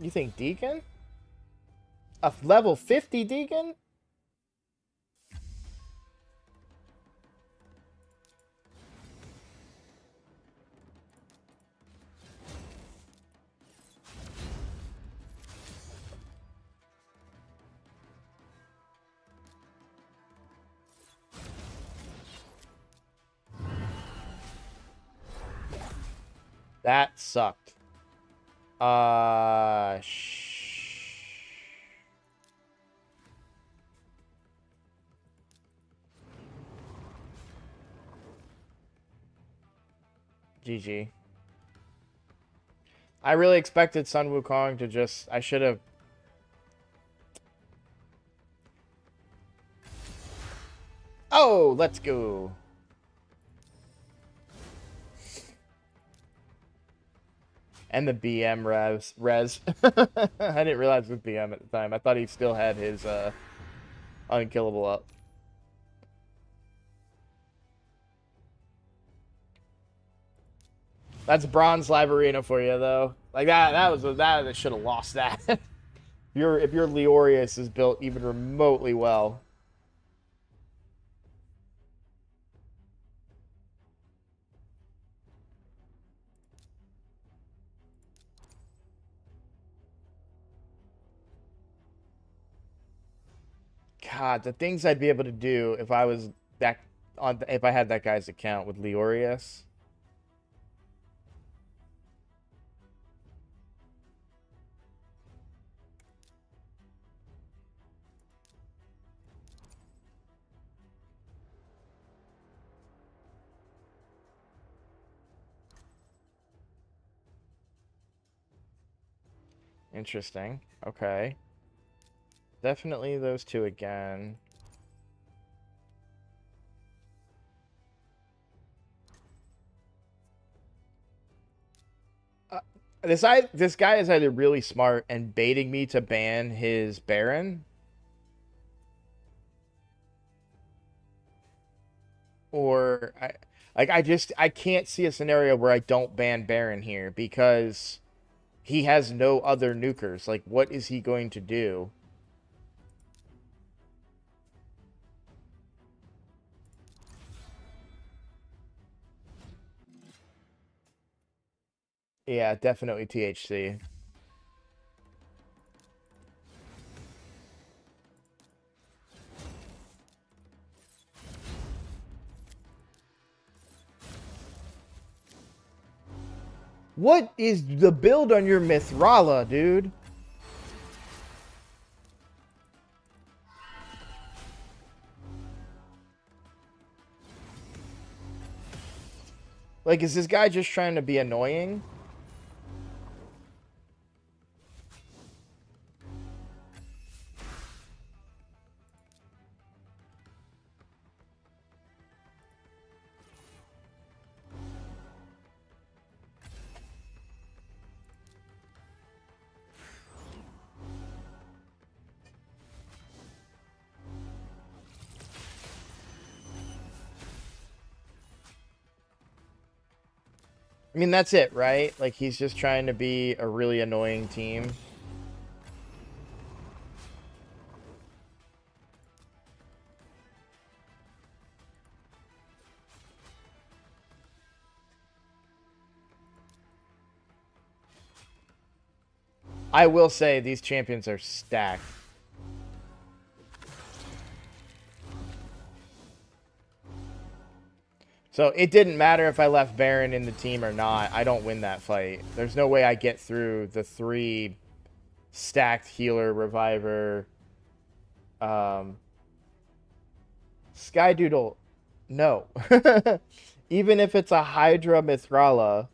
You think Deacon? A level 50 Deacon? That sucked. GG. I really expected Sun Wukong to just... I should have... Oh, let's go. And the BM res. I didn't realize it was BM at the time. I thought he still had his unkillable up. That's bronze live arena for you, though. Like that should have lost that. if your Leorius is built even remotely well. God, the things I'd be able to do if I was if I had that guy's account with Leorius. Interesting. Okay. Definitely those two again. This guy is either really smart and baiting me to ban his Baron, or I can't see a scenario where I don't ban Baron here because he has no other nukers. Like, what is he going to do? Yeah, definitely THC. What is the build on your Mithrala, dude? Like, is this guy just trying to be annoying? I mean, that's it, right? Like, he's just trying to be a really annoying team. I will say these champions are stacked. So it didn't matter if I left Baron in the team or not. I don't win that fight. There's no way I get through the 3 stacked healer, reviver, Skydoodle. No. Even if it's a Hydra Mithrala,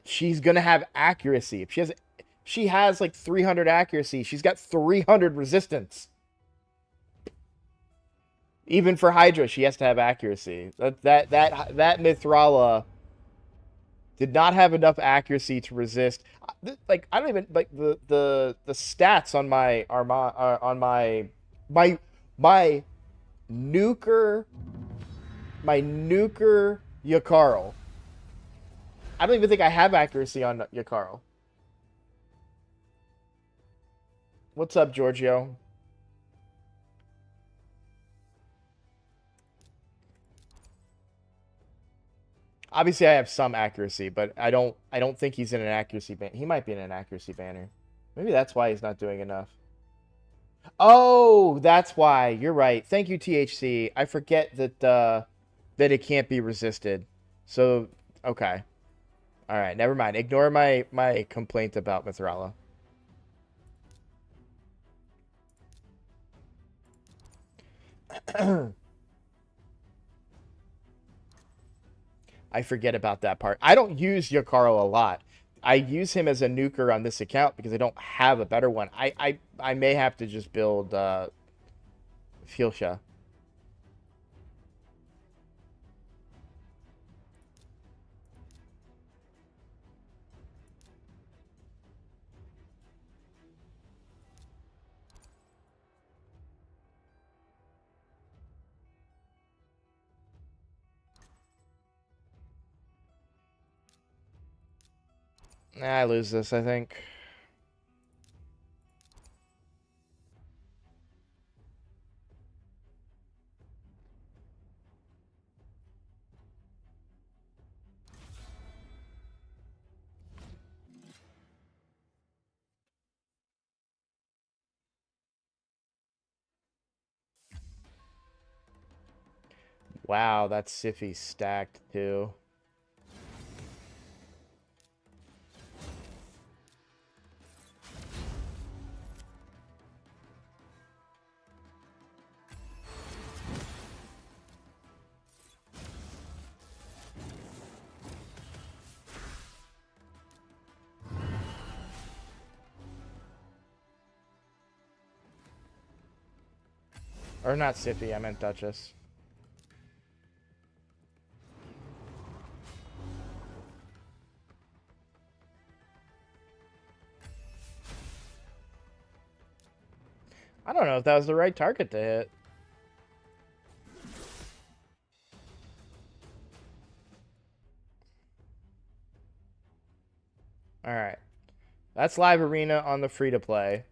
she's gonna have accuracy. If she has like 300 accuracy, she's got 300 resistance. Even for Hydra, she has to have accuracy. That Mithrala did not have enough accuracy to resist. Like, I don't even like the stats on my my nuker Yakarl. I don't even think I have accuracy on Yakarl. What's up, Giorgio? Obviously, I have some accuracy, but I don't think he's in an accuracy ban. He might be in an accuracy banner. Maybe that's why he's not doing enough. Oh, that's why. You're right. Thank you, THC. I forget that that it can't be resisted. So, okay. All right, never mind. Ignore my complaint about Mithrala. I forget about that part. I don't use Yakarl a lot. I use him as a nuker on this account because I don't have a better one. I may have to just build Fuchsia. I lose this, I think. Wow, that Siffy stacked too. Or not Sippy, I meant Duchess. I don't know if that was the right target to hit. Alright. That's live arena on the free-to-play.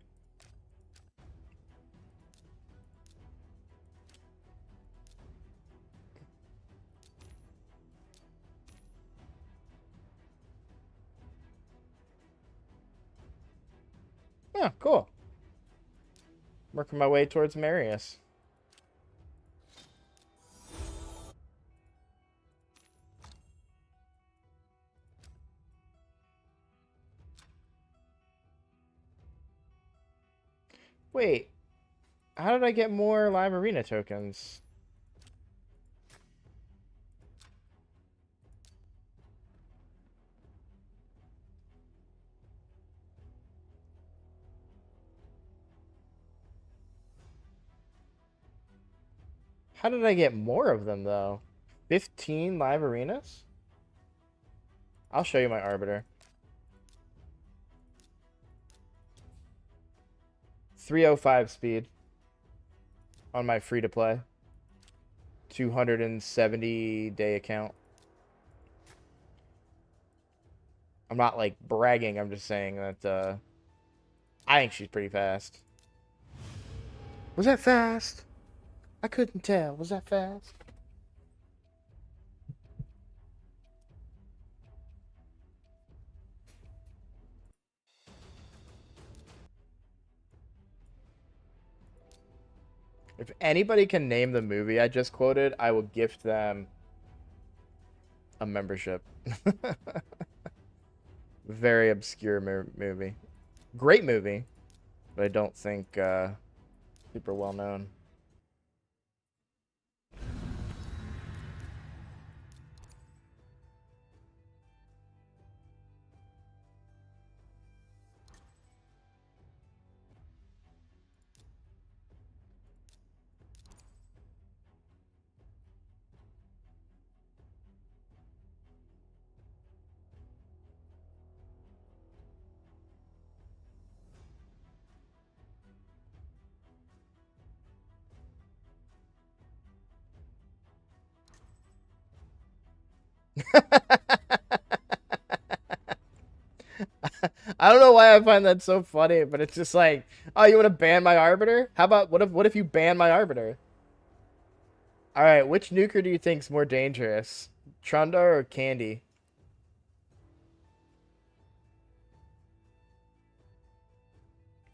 Yeah, cool. Working my way towards Marius. Wait, how did I get more live arena tokens? How did I get more of them, though? 15 live arenas? I'll show you my Arbiter. 305 speed on my free-to-play. 270-day account. I'm not, like, bragging. I'm just saying that, I think she's pretty fast. Was that fast? I couldn't tell. Was that fast? If anybody can name the movie I just quoted, I will gift them a membership. Very obscure movie. Great movie, but I don't think super well known. I don't know why I find that so funny, but it's just like, oh, you want to ban my Arbiter? How about what if you ban my Arbiter? All right, which nuker do you think's more dangerous, Trundle or Candy?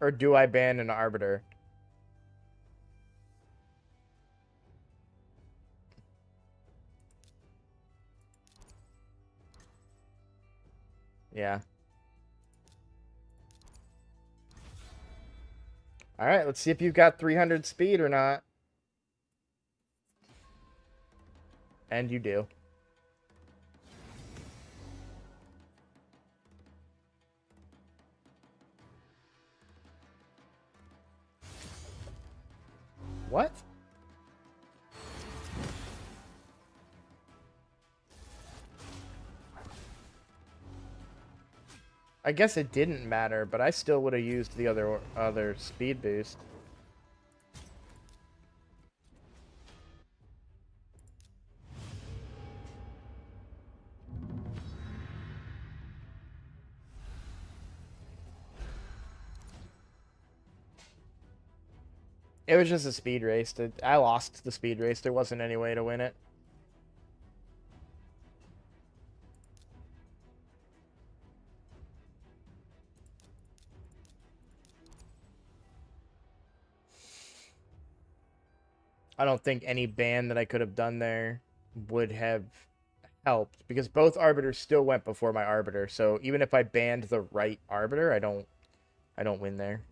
Or do I ban an Arbiter? Yeah. All right, let's see if you've got 300 speed or not. And you do. What? I guess it didn't matter, but I still would have used the other speed boost. It was just a speed race. I lost the speed race. There wasn't any way to win it. I don't think any ban that I could have done there would have helped because both arbiters still went before my arbiter. So even if I banned the right arbiter, I don't win there.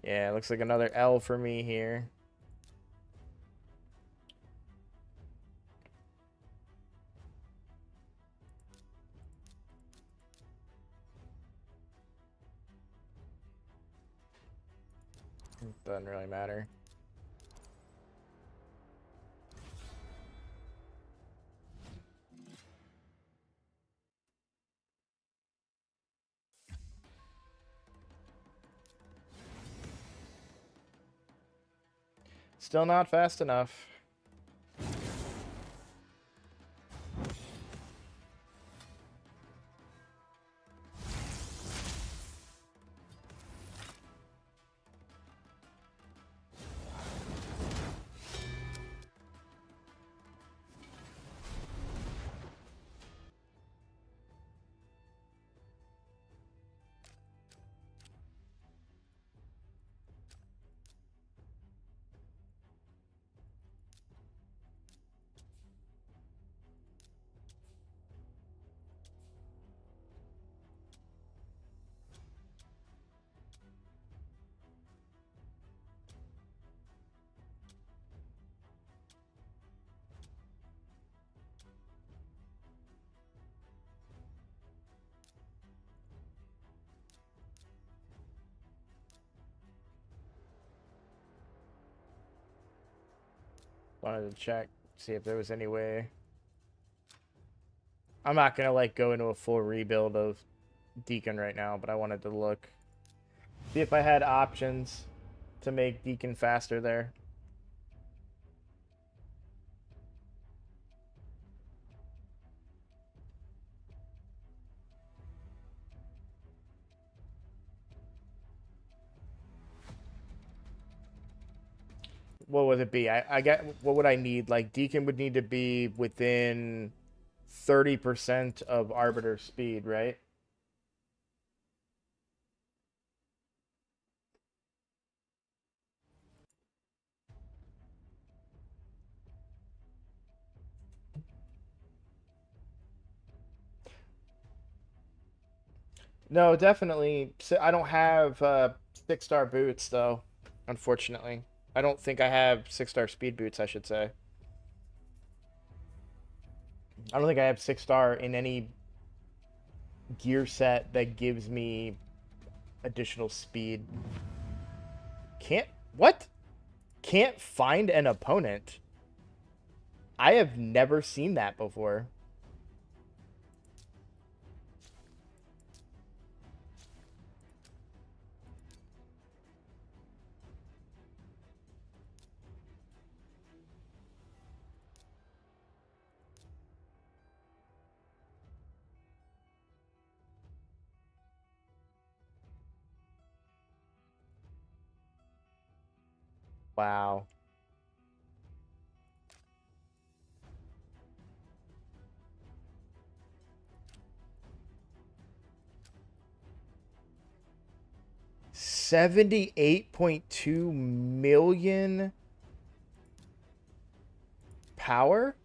Yeah, looks like another L for me here. Doesn't really matter. Still not fast enough. Wanted to check, see if there was any way. I'm not gonna like go into a full rebuild of Deacon right now, but I wanted to look. See if I had options to make Deacon faster there. What would it be? I get, what would I need? Like Deacon would need to be within 30% of Arbiter speed, right? No, definitely. I don't have 6-star boots though, unfortunately. I don't think I have 6-star speed boots, I should say. I don't think I have 6-star in any gear set that gives me additional speed. Can't, what? Can't find an opponent. I have never seen that before. Wow. $78.2 million power?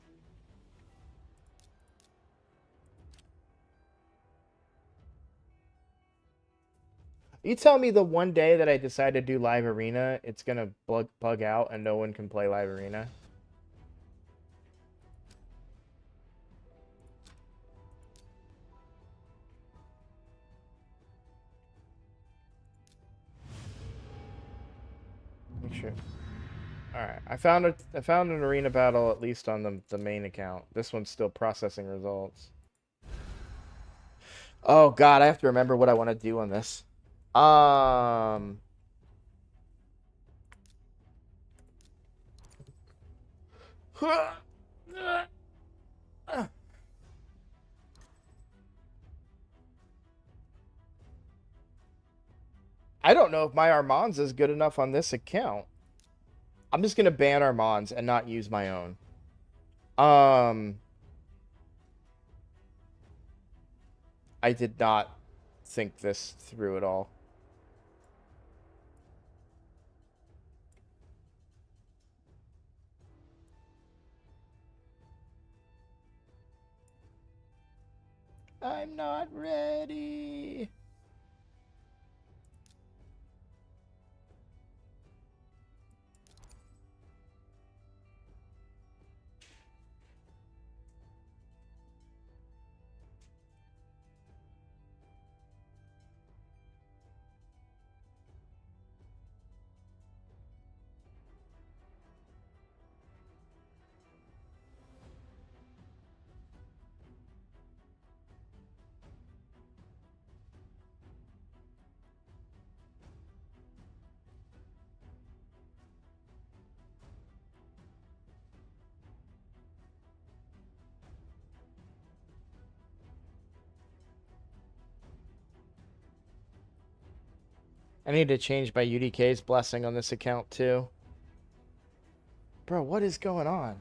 You tell me the one day that I decide to do live arena, it's gonna bug out and no one can play live arena. Make sure. All right, I found an arena battle at least on the main account. This one's still processing results. Oh God, I have to remember what I want to do on this. Um. I don't know if my Armands is good enough on this account. I'm just gonna ban Armands and not use my own. I did not think this through at all. I'm not ready. I need to change my UDK's blessing on this account too. Bro, what is going on?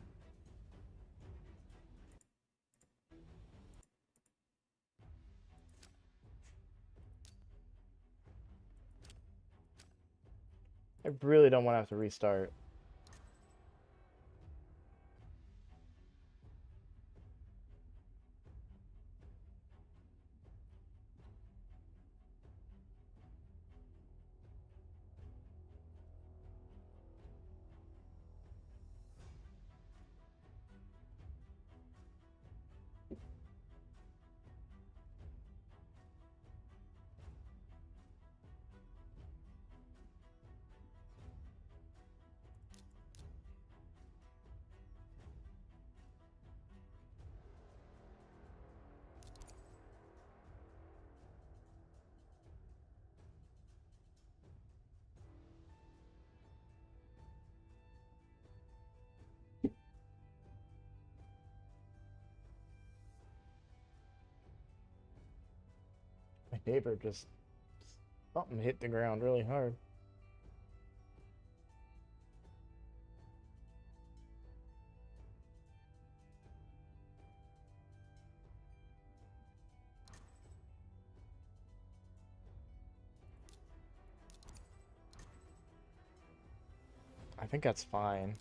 I really don't want to have to restart. My neighbor just... Something hit the ground really hard. I think that's fine.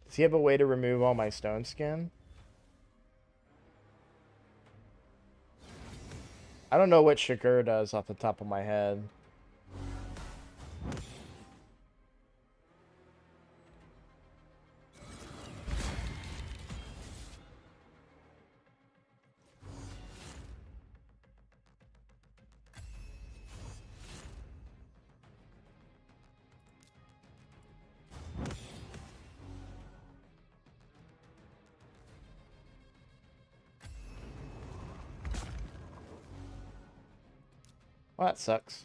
Does he have a way to remove all my stone skin? I don't know what Shakur does off the top of my head. Well, that sucks.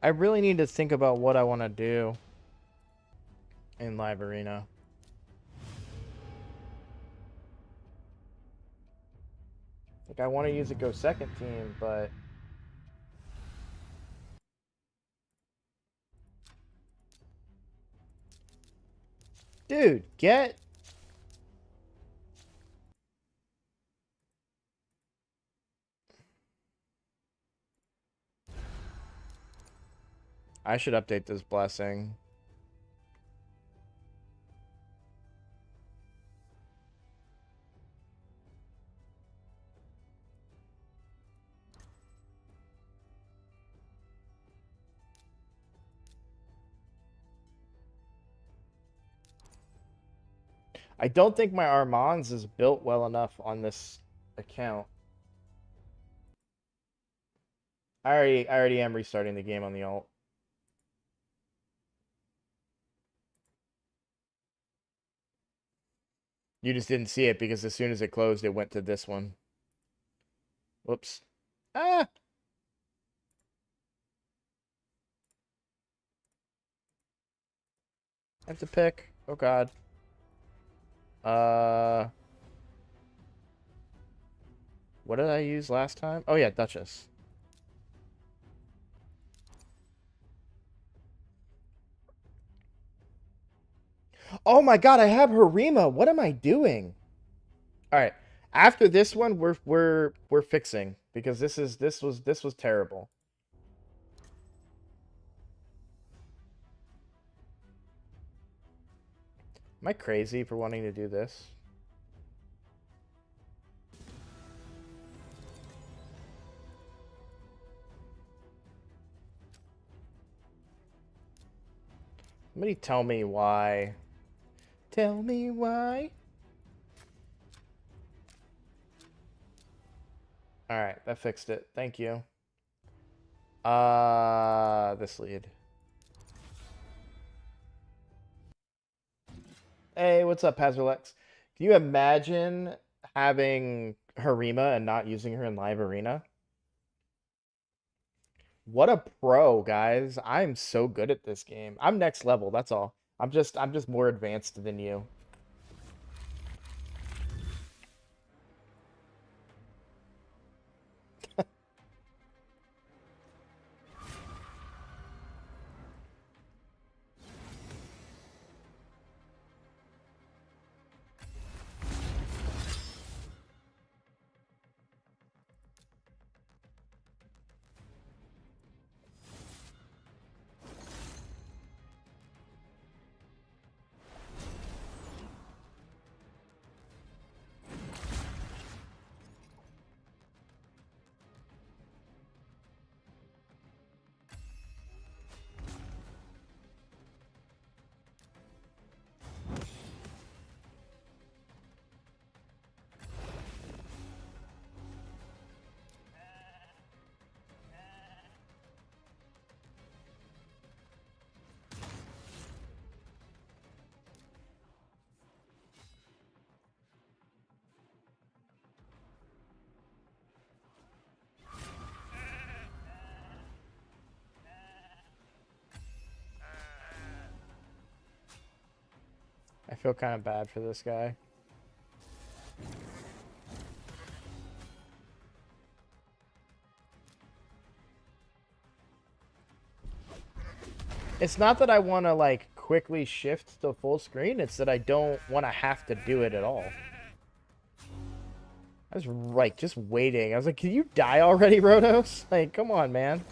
I really need to think about what I want to do in Live Arena. Like, I want to use a Go Second team, but... Dude, get... I should update this blessing. I don't think my Armands is built well enough on this account. I already am restarting the game on the alt. You just didn't see it because as soon as it closed, it went to this one. Whoops. Ah! I have to pick. Oh, God. What did I use last time? Oh, yeah, Duchess. Oh, my God, I have Harima. What am I doing? All right. After this one, we're fixing because this was terrible. Am I crazy for wanting to do this? Somebody tell me why. Tell me why. All right, that fixed it. Thank you. This lead. Hey, what's up, Pazerlex? Can you imagine having Harima and not using her in live arena? What a pro, guys. I'm so good at this game. I'm next level, that's all. I'm just more advanced than you. I feel kind of bad for this guy. It's not that I want to like quickly shift to full screen, it's that I don't want to have to do it at all. I was like just waiting. I was like, can you die already, Rotos? Like, come on, man.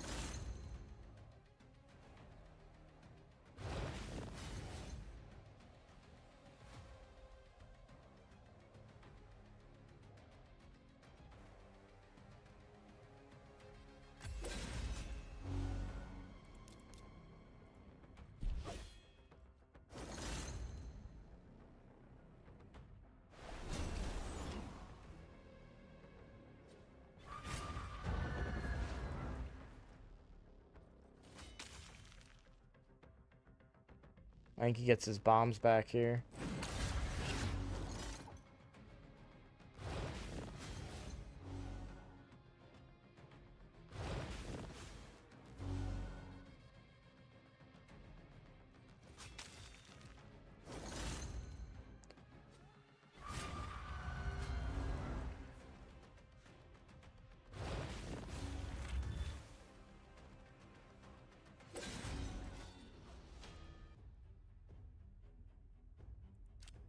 I think he gets his bombs back here.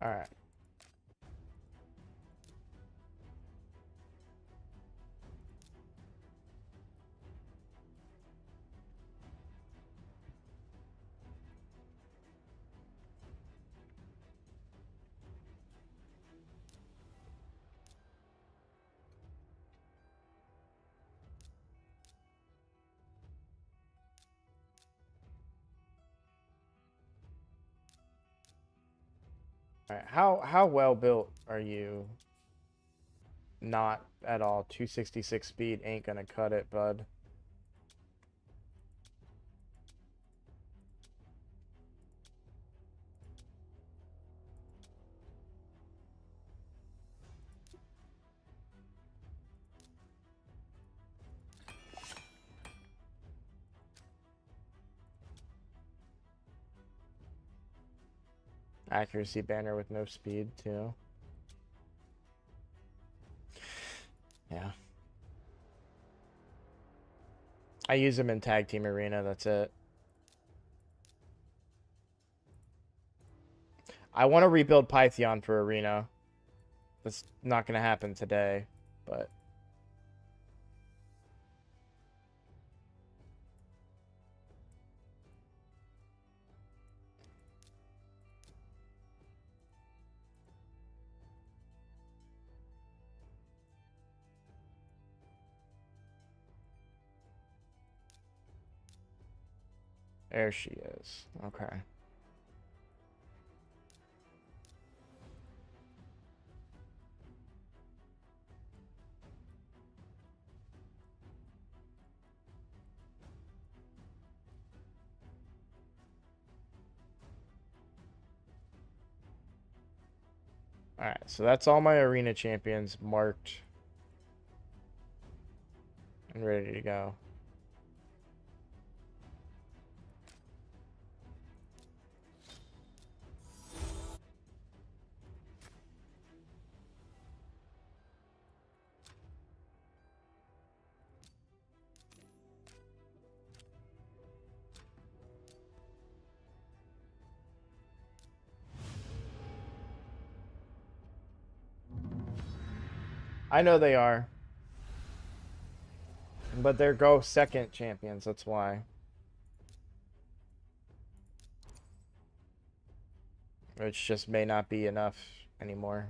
All right. All right. How well built are you? Not at all. 266 speed ain't gonna cut it, bud. Accuracy banner with no speed, too. Yeah. I use him in Tag Team Arena, that's it. I want to rebuild Pythion for Arena. That's not going to happen today, but... There she is. Okay. Alright, so that's all my arena champions marked and ready to go. I know they are. But they're Go second champions, that's why. Which just may not be enough anymore.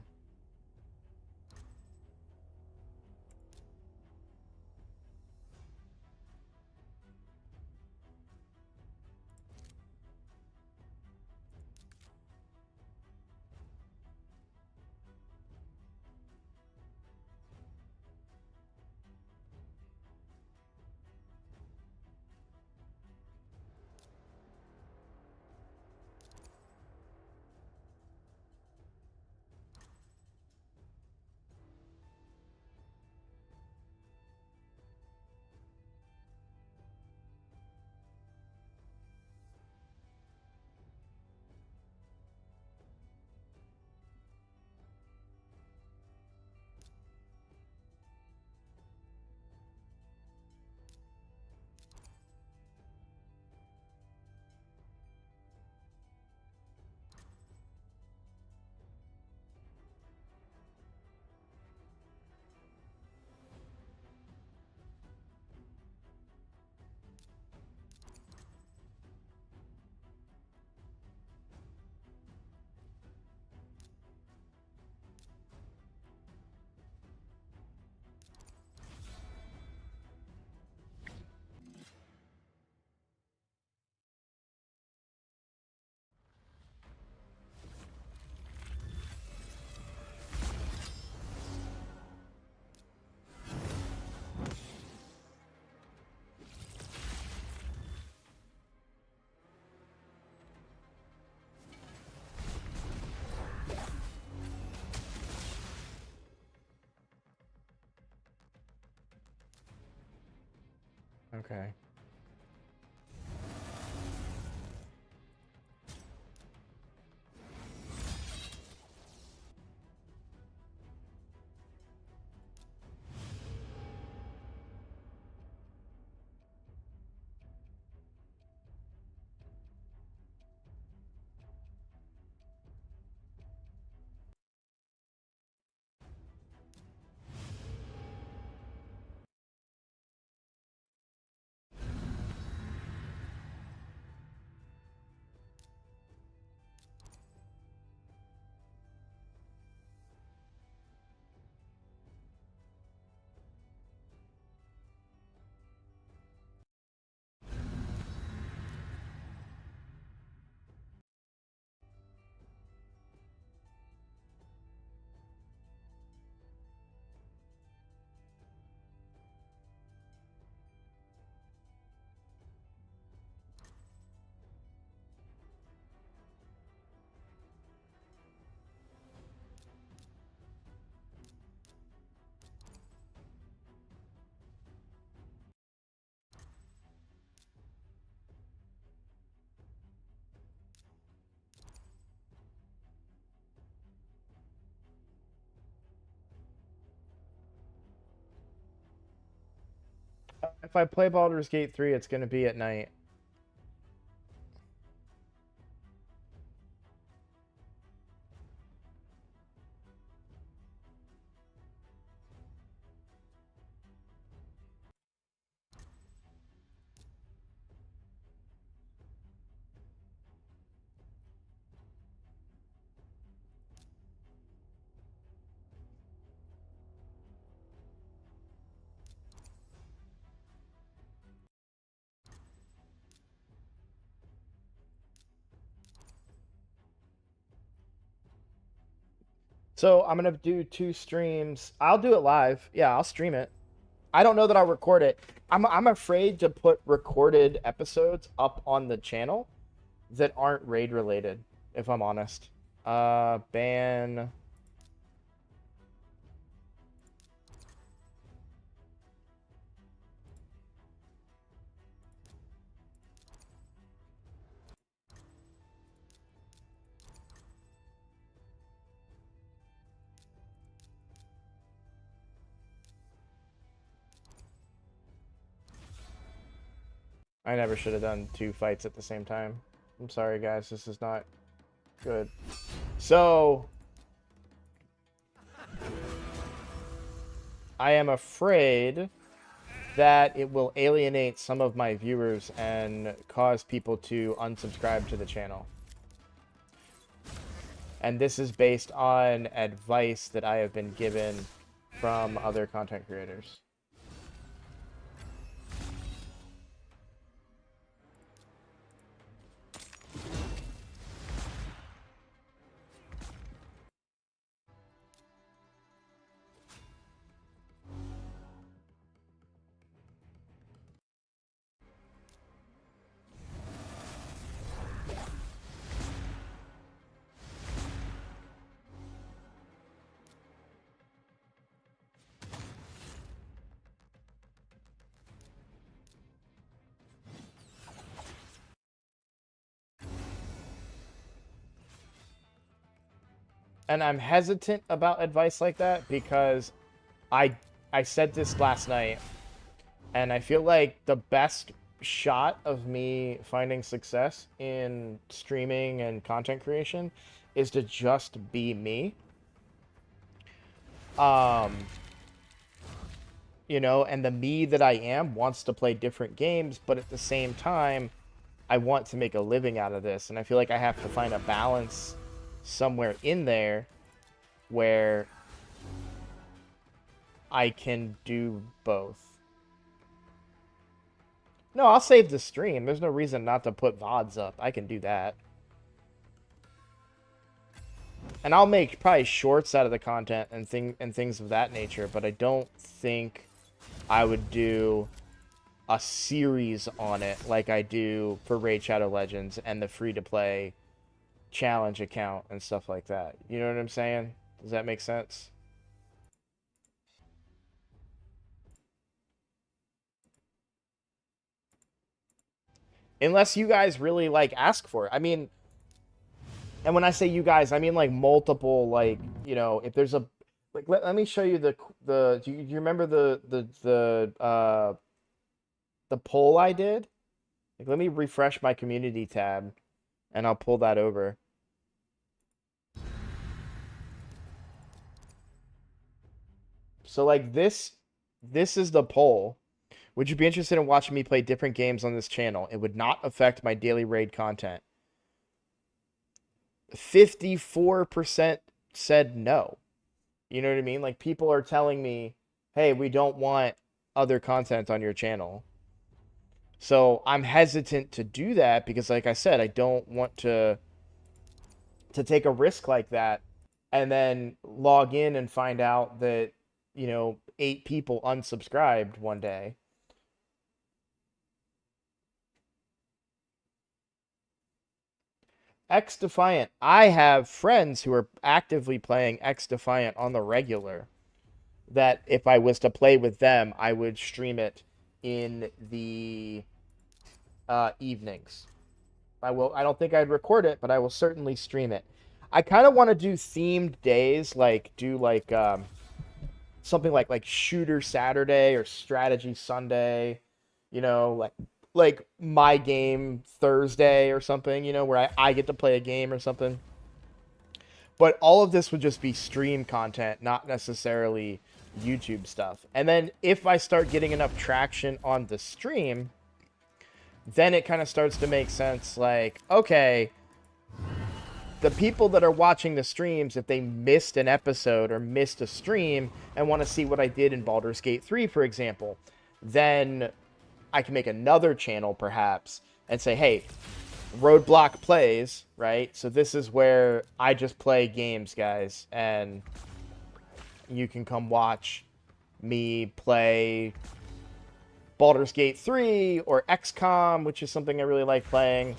Okay. If I play Baldur's Gate 3, it's going to be at night. So I'm gonna do 2 streams. I'll do it live. Yeah, I'll stream it. I don't know that I'll record it. I'm afraid to put recorded episodes up on the channel that aren't raid related, if I'm honest. Ban. I never should have done 2 fights at the same time. I'm sorry, guys. This is not good. So, I am afraid that it will alienate some of my viewers and cause people to unsubscribe to the channel. And this is based on advice that I have been given from other content creators. And I'm hesitant about advice like that because I said this last night, and I feel like the best shot of me finding success in streaming and content creation is to just be me. You know, and the me that I am wants to play different games, but at the same time, I want to make a living out of this, and I feel like I have to find a balance somewhere in there where I can do both. No, I'll save the stream. There's no reason not to put VODs up. I can do that. And I'll make probably shorts out of the content and things of that nature, but I don't think I would do a series on it like I do for Raid Shadow Legends and the free-to-play challenge account and stuff like that. You know what I'm saying? Does that make sense? Unless you guys really, like, ask for it. I mean, and when I say you guys, I mean, like, multiple, like, you know, if there's a... Like, let me show you the do you remember the poll I did? Like, let me refresh my community tab, and I'll pull that over. So, like, this is the poll. Would you be interested in watching me play different games on this channel? It would not affect my daily raid content. 54% said no. You know what I mean? Like, people are telling me, hey, we don't want other content on your channel. So I'm hesitant to do that because, like I said, I don't want to take a risk like that and then log in and find out that, you know, 8 people unsubscribed one day. X Defiant. I have friends who are actively playing X Defiant on the regular. That if I was to play with them, I would stream it in the evenings. I don't think I'd record it, but I will certainly stream it. I kind of want to do themed days, like do like something like Shooter Saturday or Strategy Sunday. You know, like my game Thursday or something, you know, where I get to play a game or something. But all of this would just be stream content, not necessarily YouTube stuff. And then if I start getting enough traction on the stream, then it kind of starts to make sense. Like, okay, the people that are watching the streams, if they missed an episode or missed a stream and want to see what I did in Baldur's Gate 3, for example, then I can make another channel perhaps and say, hey, Roadblock Plays, right? So this is where I just play games, guys, and you can come watch me play Baldur's Gate 3 or XCOM, which is something I really like playing.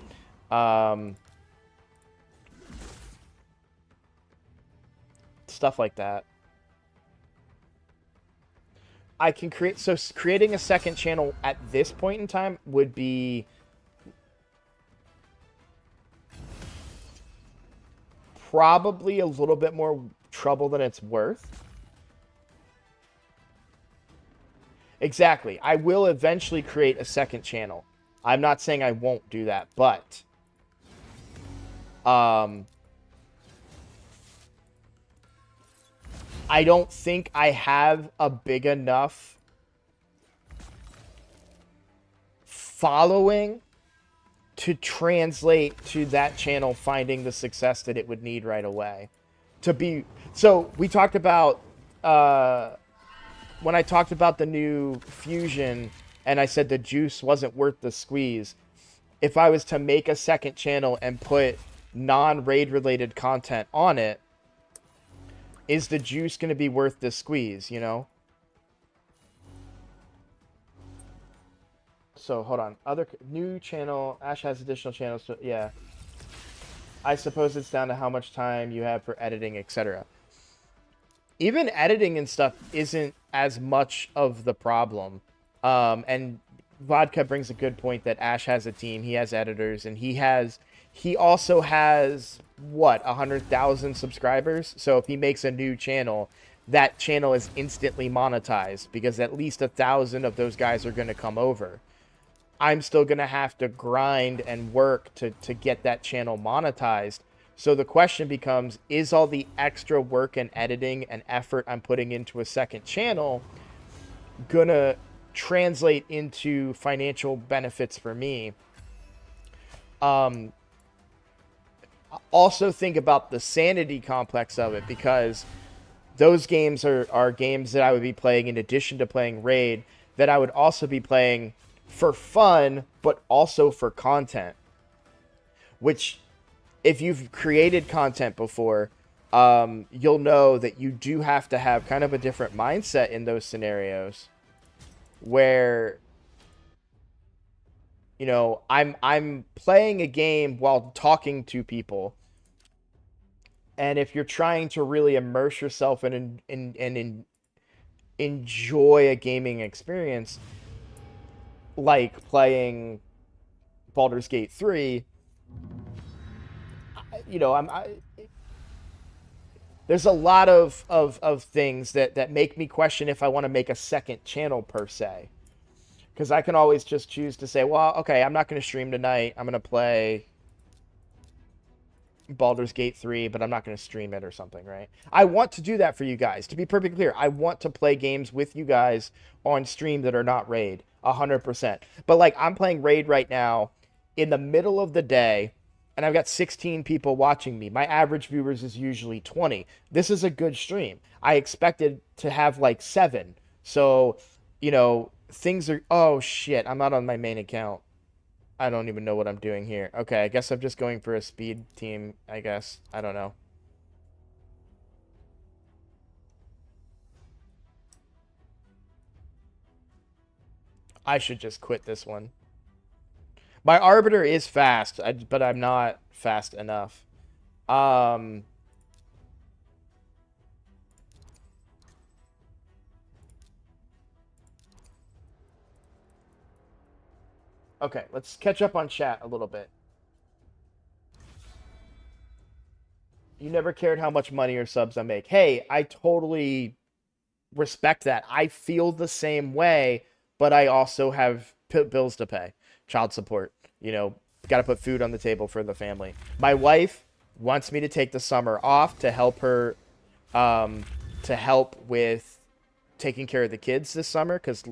Stuff like that. I can create, so creating a second channel at this point in time would be probably a little bit more trouble than it's worth. Exactly. I will eventually create a second channel. I'm not saying I won't do that, but I don't think I have a big enough following to translate to that channel finding the success that it would need right away. To be so we talked about when I talked about the new Fusion and I said the juice wasn't worth the squeeze. If I was to make a second channel and put non-raid related content on it, is the juice going to be worth the squeeze, you know? So, hold on. Other new channel. Ash has additional channels. So, yeah. I suppose it's down to how much time you have for editing, etc. Even editing and stuff isn't as much of the problem. And Vodka brings a good point that Ash has a team. He has editors, and he also has, what, 100,000 subscribers? So if he makes a new channel, that channel is instantly monetized because at least 1,000 of those guys are going to come over. I'm still going to have to grind and work to get that channel monetized. So the question becomes, is all the extra work and editing and effort I'm putting into a second channel going to translate into financial benefits for me? Also think about the sanity complex of it, because those games are games that I would be playing in addition to playing Raid, that I would also be playing for fun, but also for content. Which, if you've created content before, you'll know that you do have to have kind of a different mindset in those scenarios where, you know, I'm playing a game while talking to people. And if you're trying to really immerse yourself and enjoy a gaming experience, like playing Baldur's Gate 3, you know, there's a lot of things that make me question if I want to make a second channel per se. Because I can always just choose to say, well, okay, I'm not going to stream tonight. I'm going to play Baldur's Gate 3, but I'm not going to stream it or something, right? I want to do that for you guys. To be perfectly clear, I want to play games with you guys on stream that are not Raid, 100%. But, like, I'm playing Raid right now in the middle of the day, and I've got 16 people watching me. My average viewers is usually 20. This is a good stream. I expected to have, like, 7. So, you know, things are... Oh, shit, I'm not on my main account. I don't even know what I'm doing here. Okay, I guess I'm just going for a speed team, I guess. I don't know. I should just quit this one. My Arbiter is fast, but I'm not fast enough. Okay, let's catch up on chat a little bit. You never cared how much money or subs I make. Hey, I totally respect that. I feel the same way, but I also have bills to pay. Child support. You know, got to put food on the table for the family. My wife wants me to take the summer off to help her, to help with taking care of the kids this summer, because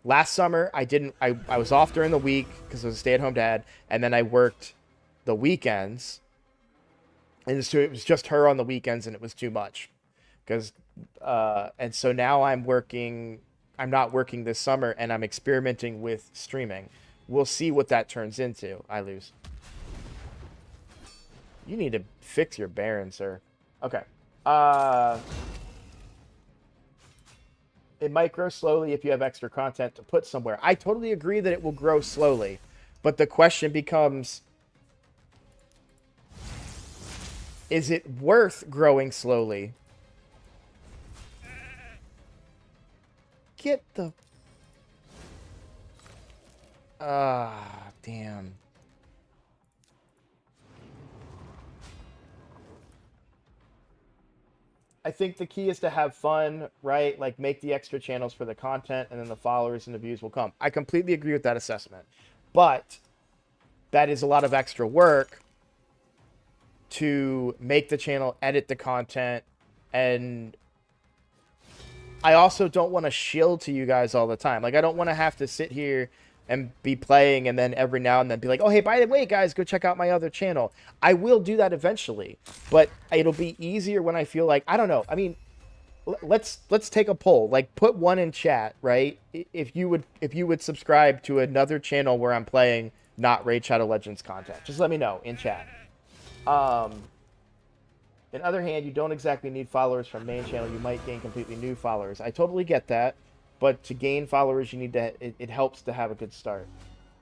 last summer I was off during the week because I was a stay-at-home dad, and then I worked the weekends, and so it was just her on the weekends, and it was too much, because and so now I'm not working this summer, and I'm experimenting with streaming. We'll see what that turns into. I lose. You need to fix your Baron, sir. Okay. It might grow slowly if you have extra content to put somewhere. I totally agree that it will grow slowly. But the question becomes, is it worth growing slowly? Get the... damn. I think the key is to have fun, right? Like, make the extra channels for the content, and then the followers and the views will come. I completely agree with that assessment. But that is a lot of extra work to make the channel, edit the content, and I also don't want to shield to you guys all the time. Like, I don't want to have to sit here and be playing and then every now and then be like, oh, hey, by the way, guys, go check out my other channel. I will do that eventually, but it'll be easier when I feel like, I don't know. I mean, let's take a poll. Like, put one in chat, right? If you would subscribe to another channel where I'm playing not Raid Shadow Legends content, just let me know in chat. On the other hand, you don't exactly need followers from main channel. You might gain completely new followers. I totally get that. But to gain followers, you need to. It helps to have a good start.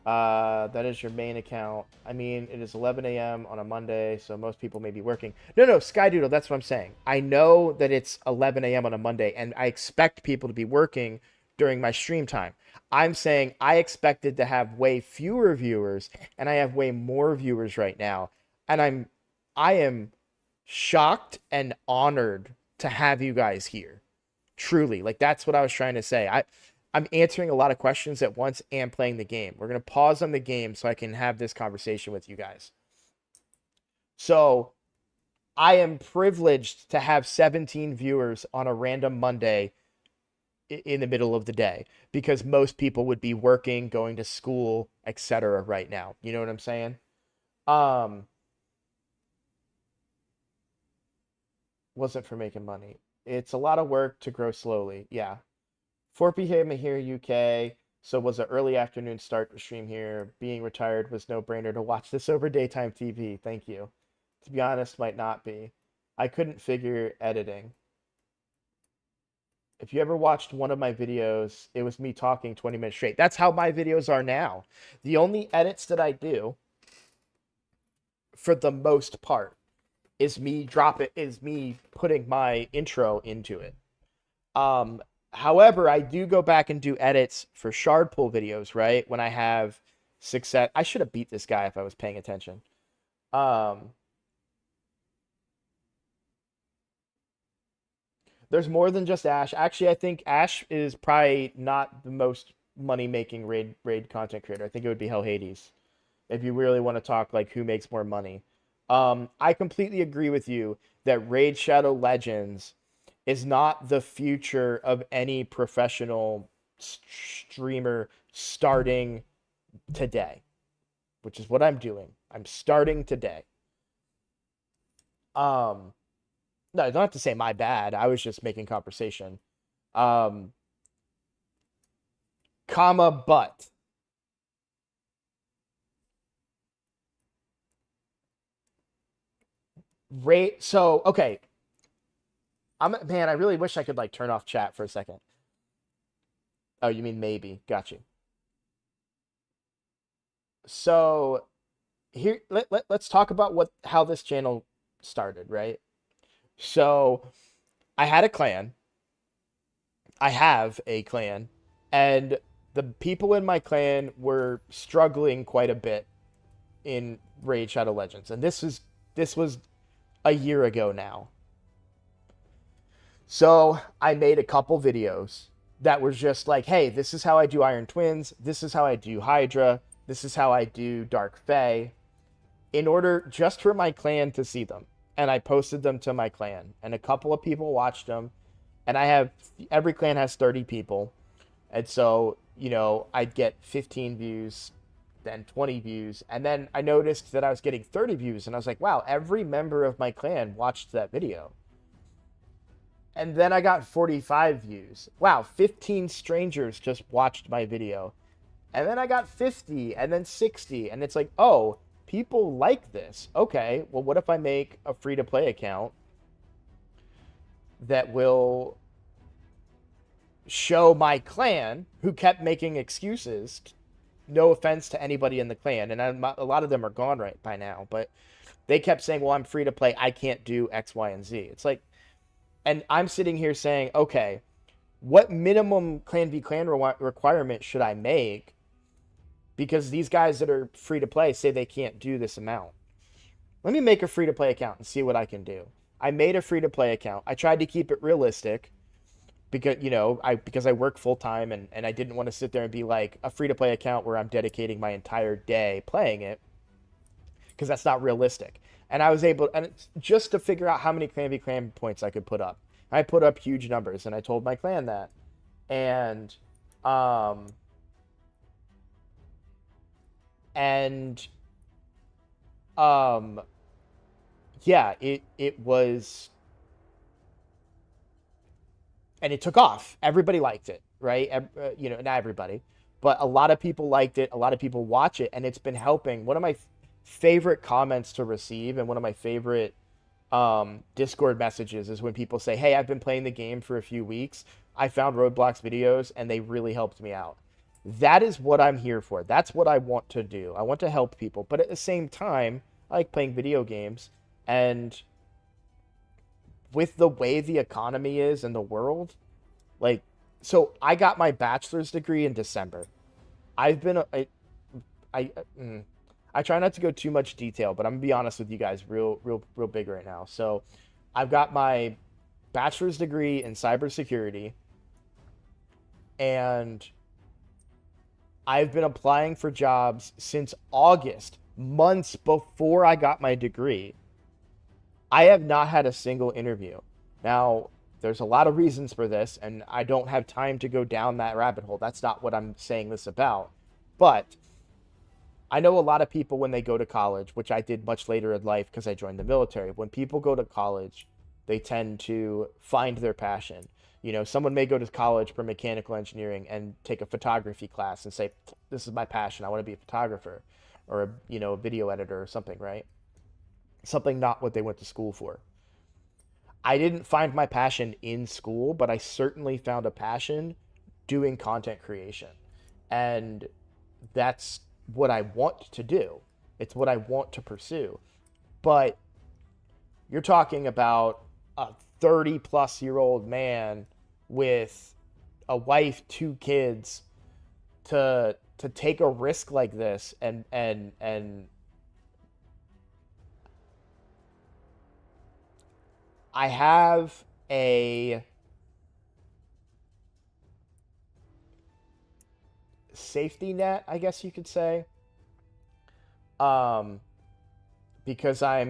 That is your main account. I mean, it is 11 a.m. on a Monday, so most people may be working. No, Skydoodle, that's what I'm saying. I know that it's 11 a.m. on a Monday, and I expect people to be working during my stream time. I'm saying I expected to have way fewer viewers, and I have way more viewers right now. And I am shocked and honored to have you guys here. Truly, like, that's what I was trying to say. I'm answering a lot of questions at once and playing the game. We're going to pause on the game so I can have this conversation with you guys. So I am privileged to have 17 viewers on a random Monday in the middle of the day, because most people would be working, going to school, etc. right now. You know what I'm saying? Wasn't for making money. It's a lot of work to grow slowly. Yeah. 4 p.m. here, UK. So was an early afternoon start to stream here. Being retired was no brainer to watch this over daytime TV. Thank you. To be honest, might not be. I couldn't figure editing. If you ever watched one of my videos, it was me talking 20 minutes straight. That's how my videos are now. The only edits that I do, for the most part, is me putting my intro into it. However, I do go back and do edits for shard pool videos, right? When I have success. I should have beat this guy if I was paying attention. There's more than just Ash. Actually, I think Ash is probably not the most money-making raid content creator. I think it would be Hell Hades, if you really want to talk like who makes more money. I completely agree with you that Raid Shadow Legends is not the future of any professional streamer starting today, which is what I'm doing. I'm starting today. No, I don't have to say my bad. I was just making conversation. But. So, okay. Man, I really wish I could, like, turn off chat for a second. Oh, you mean maybe. Got you. So, here, let's talk about how this channel started, right? So, I had a clan. I have a clan. And the people in my clan were struggling quite a bit in Raid Shadow Legends. And this was a year ago now. So I made a couple videos that were just like, hey, this is how I do Iron Twins. This is how I do Hydra. This is how I do Dark Fae. In order just for my clan to see them. And I posted them to my clan. And a couple of people watched them. And every clan has 30 people. And so, you know, I'd get 15 views, then 20 views. And then I noticed that I was getting 30 views. And I was like, wow, every member of my clan watched that video. And then I got 45 views. Wow, 15 strangers just watched my video. And then I got 50 and then 60. And it's like, oh, people like this. Okay, well, what if I make a free-to-play account that will show my clan, who kept making excuses, no offense to anybody in the clan, and a lot of them are gone right by now, but they kept saying, well, I'm free to play, I can't do X, Y, and Z. It's like, and I'm sitting here saying, okay, what minimum clan v clan requirement should I make? Because these guys that are free to play say they can't do this amount. Let me make a free to play account and see what I can do. I made a free to play account. I tried to keep it realistic because I work full time, and I didn't want to sit there and be like a free to play account where I'm dedicating my entire day playing it, because that's not realistic. And I was able, and it's just to figure out how many clan v clan points I could put up. I put up huge numbers, and I told my clan that, and and yeah, it was, and it took off. Everybody liked it, right? Not everybody, but a lot of people liked it. A lot of people watch it, and it's been helping. One of my favorite comments to receive, and one of my favorite Discord messages, is when people say, hey, I've been playing the game for a few weeks. I found Roadblocks videos, and they really helped me out. That is what I'm here for. That's what I want to do. I want to help people, but at the same time, I like playing video games, and with the way the economy is in the world, like, so I got my bachelor's degree in December. I've been I try not to go too much detail, but I'm gonna be honest with you guys, real big right now. So I've got my bachelor's degree in cybersecurity, and I've been applying for jobs since August, months before I got my degree. I have not had a single interview. Now, there's a lot of reasons for this, and I don't have time to go down that rabbit hole. That's not what I'm saying this about. But I know a lot of people, when they go to college, which I did much later in life because I joined the military, when people go to college, they tend to find their passion. Someone may go to college for mechanical engineering and take a photography class and say, this is my passion, I want to be a photographer, or a video editor or something, right? Something not what they went to school for. I didn't find my passion in school, but I certainly found a passion doing content creation. And that's what I want to do. It's what I want to pursue. But you're talking about a 30-plus-year-old man with a wife, 2 kids, to take a risk like this, and I have a safety net, I guess you could say, because I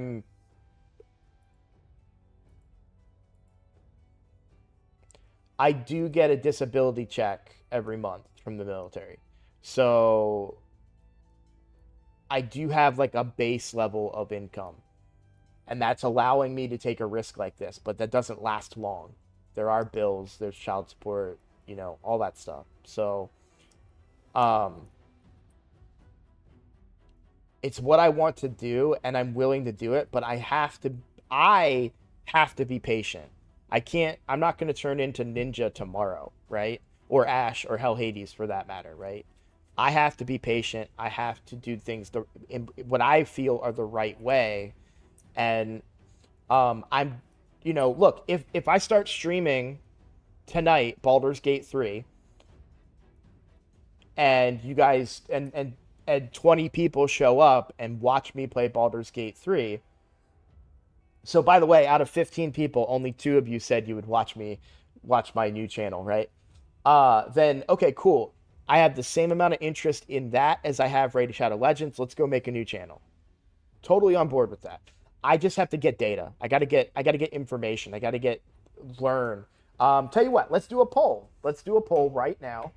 do get a disability check every month from the military. So I do have like a base level of income, and that's allowing me to take a risk like this, but that doesn't last long. There are bills, there's child support, all that stuff. So it's what I want to do, and I'm willing to do it, but I have to be patient. I'm not going to turn into Ninja tomorrow, right? Or Ash, or Hell Hades for that matter, right? I have to be patient. I have to do things in what I feel are the right way. And look, if I start streaming tonight Baldur's Gate 3, and you guys and 20 people show up and watch me play Baldur's Gate 3. So by the way, out of 15 people, only 2 of you said you would watch my new channel, right? Then okay, cool. I have the same amount of interest in that as I have Raid Shadow Legends. Let's go make a new channel. Totally on board with that. I just have to get data. I gotta get information. I gotta learn. Tell you what, let's do a poll. Let's do a poll right now.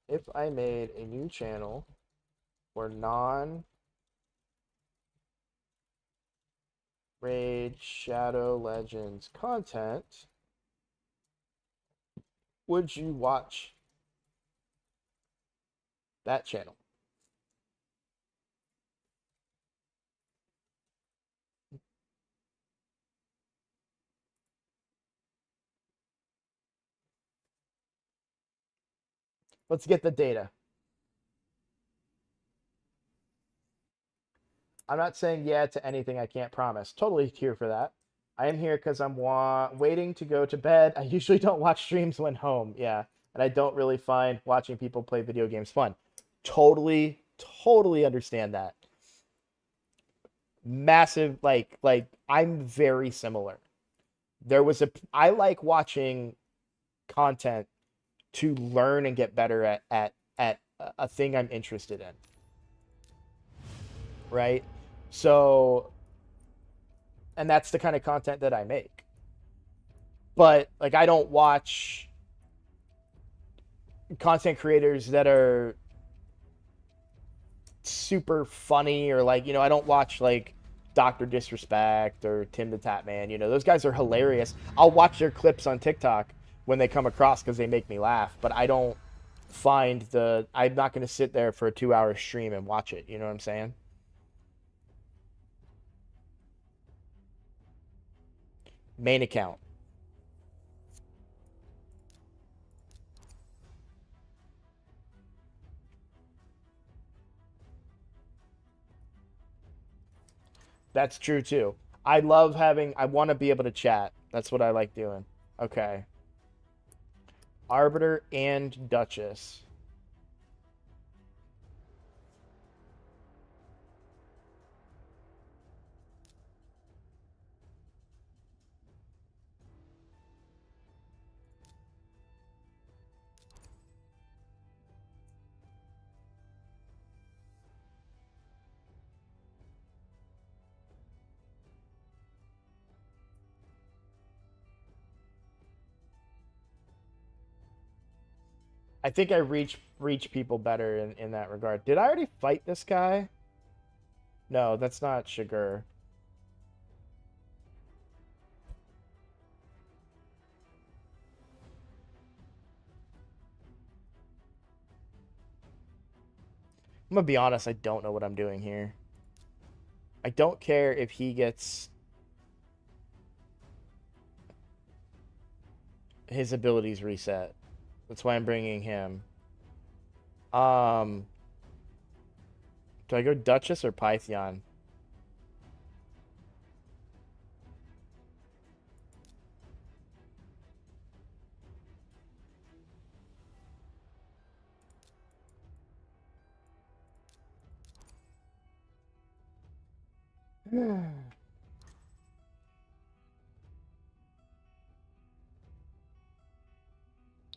If I made a new channel for non-Raid Shadow Legends content, would you watch that channel? Let's get the data. I'm not saying yeah to anything I can't promise. Totally here for that. I am here because I'm waiting to go to bed. I usually don't watch streams when home. Yeah. And I don't really find watching people play video games fun. Totally, totally understand that. Massive, like I'm very similar. I like watching content to learn and get better at a thing I'm interested in. Right? So, and that's the kind of content that I make. But like I don't watch content creators that are super funny, or like, I don't watch like Dr. Disrespect or Tim the Tap Man. Those guys are hilarious. I'll watch their clips on TikTok when they come across because they make me laugh, but I don't I'm not going to sit there for a 2-hour stream and watch it. You know what I'm saying? Main account. That's true too. I want to be able to chat. That's what I like doing. Okay. Arbiter and Duchess. I think I reach people better in that regard. Did I already fight this guy? No, that's not Shigur. I'm gonna be honest, I don't know what I'm doing here. I don't care if he gets his abilities reset. That's why I'm bringing him. Do I go Duchess or Python?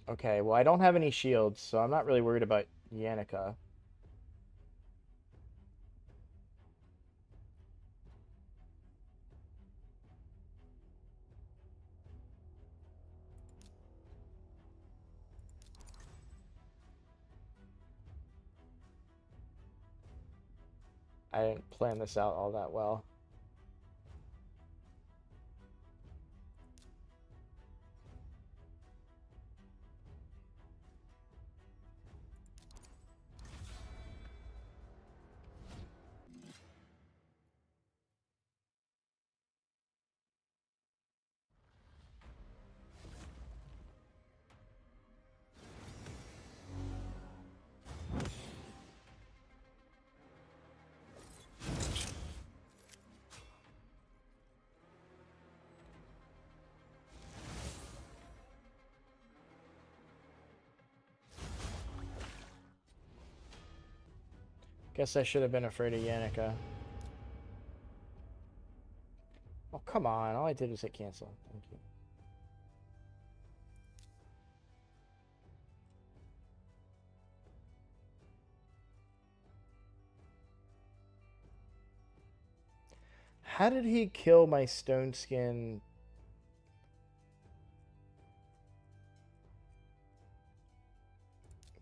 Okay, well, I don't have any shields, so I'm not really worried about Yannicka. I didn't plan this out all that well. Guess I should have been afraid of Yannicka. Oh, come on. All I did was hit cancel. Thank you. How did he kill my stone skin?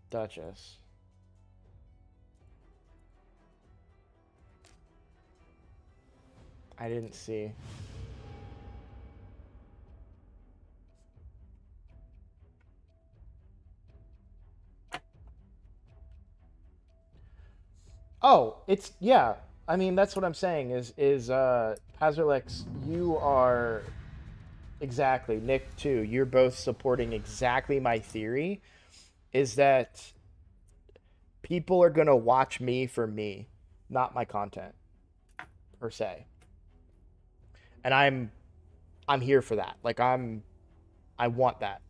Duchess. I didn't see. Oh, it's yeah. I mean, that's what I'm saying is Pazerlex, you are exactly, Nick too. You're both supporting exactly my theory is that people are going to watch me for me, not my content per se. And I'm here for that. Like I want that.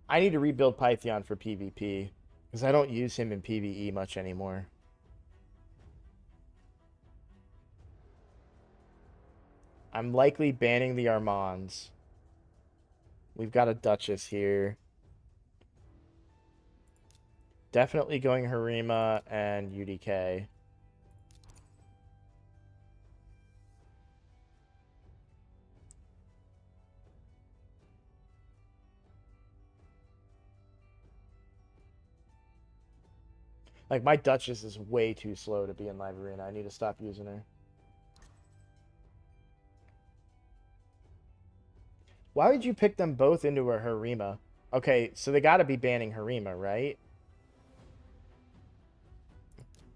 I need to rebuild Python for PvP because I don't use him in PvE much anymore. I'm likely banning the Armands. We've got a Duchess here. Definitely going Harima and UDK. Like, my Duchess is way too slow to be in Live Arena. I need to stop using her. Why would you pick them both into a Harima? Okay, so they got to be banning Harima, right?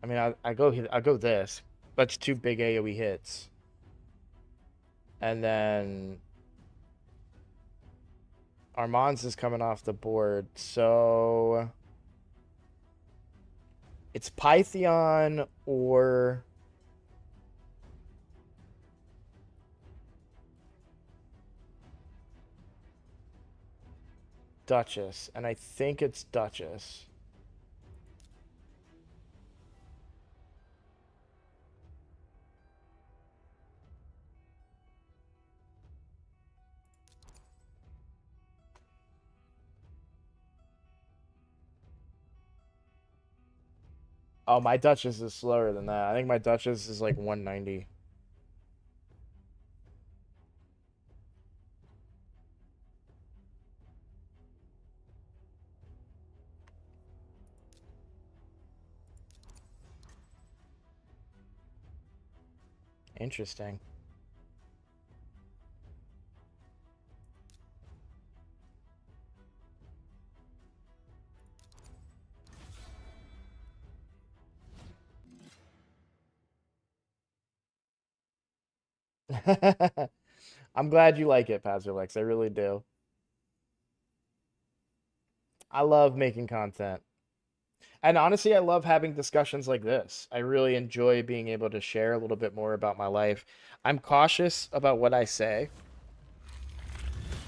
I mean, I go this. That's two big AoE hits. And then Armand's is coming off the board, so it's Python or Duchess, and I think it's Duchess. Oh, my Duchess is slower than that. I think my Duchess is like 190. Interesting. I'm glad you like it, Pazerlex. I really do. I love making content. And honestly, I love having discussions like this. I really enjoy being able to share a little bit more about my life. I'm cautious about what I say.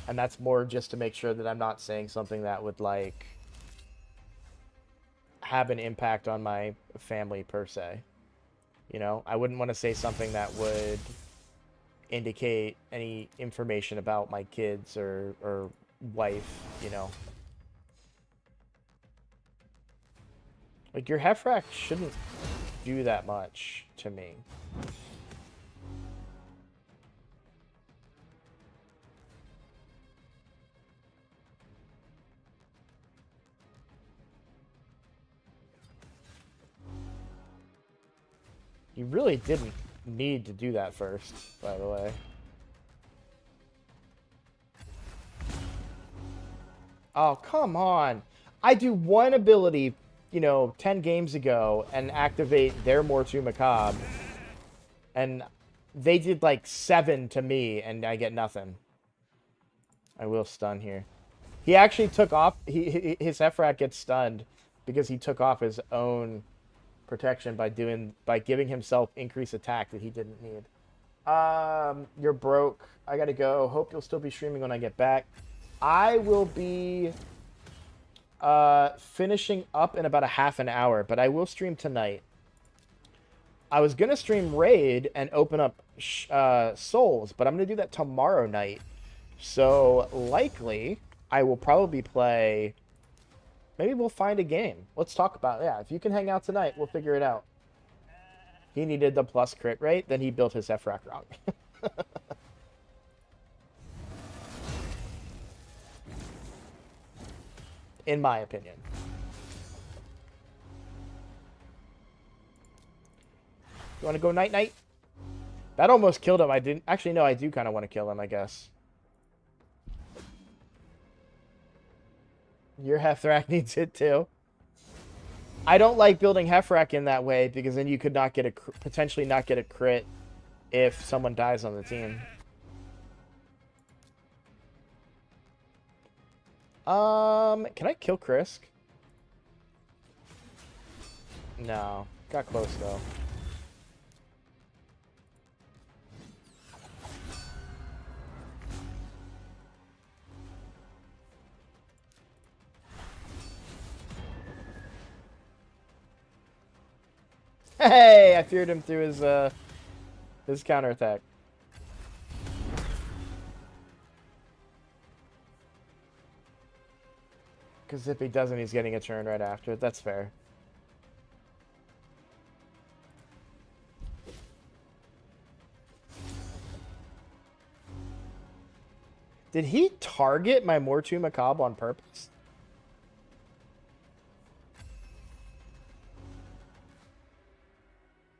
And that's more just to make sure that I'm not saying something that would like have an impact on my family per se. You know, I wouldn't want to say something that would indicate any information about my kids or wife, you know. Like, your Heffrack shouldn't do that much to me. You really didn't need to do that first, by the way. Oh, come on. I do one ability, you know, 10 games ago and activate their Mortu Macabre. And they did like 7 to me and I get nothing. I will stun here. He actually took off. His Heffrack gets stunned because he took off his own protection by giving himself increased attack that he didn't need. You're broke. I gotta go. Hope you'll still be streaming when I get back. I will be finishing up in about a half an hour, but I will stream tonight. I was gonna stream Raid and open up Souls, but I'm gonna do that tomorrow night. So likely I will probably play. Maybe we'll find a game. Let's talk about it. Yeah, if you can hang out tonight, we'll figure it out. He needed the plus crit rate, then he built his Heffrack wrong. In my opinion. You want to go night-night? That almost killed him. I didn't... Actually, no, I do kind of want to kill him, I guess. Your Hethrak needs it, too. I don't like building Hethrak in that way, because then you could not get a... potentially not get a crit if someone dies on the team. Can I kill Krisk? No. Got close, though. Hey! I feared him through his counterattack. Because if he doesn't, he's getting a turn right after. That's fair. Did he target my Mortu Macabre on purpose?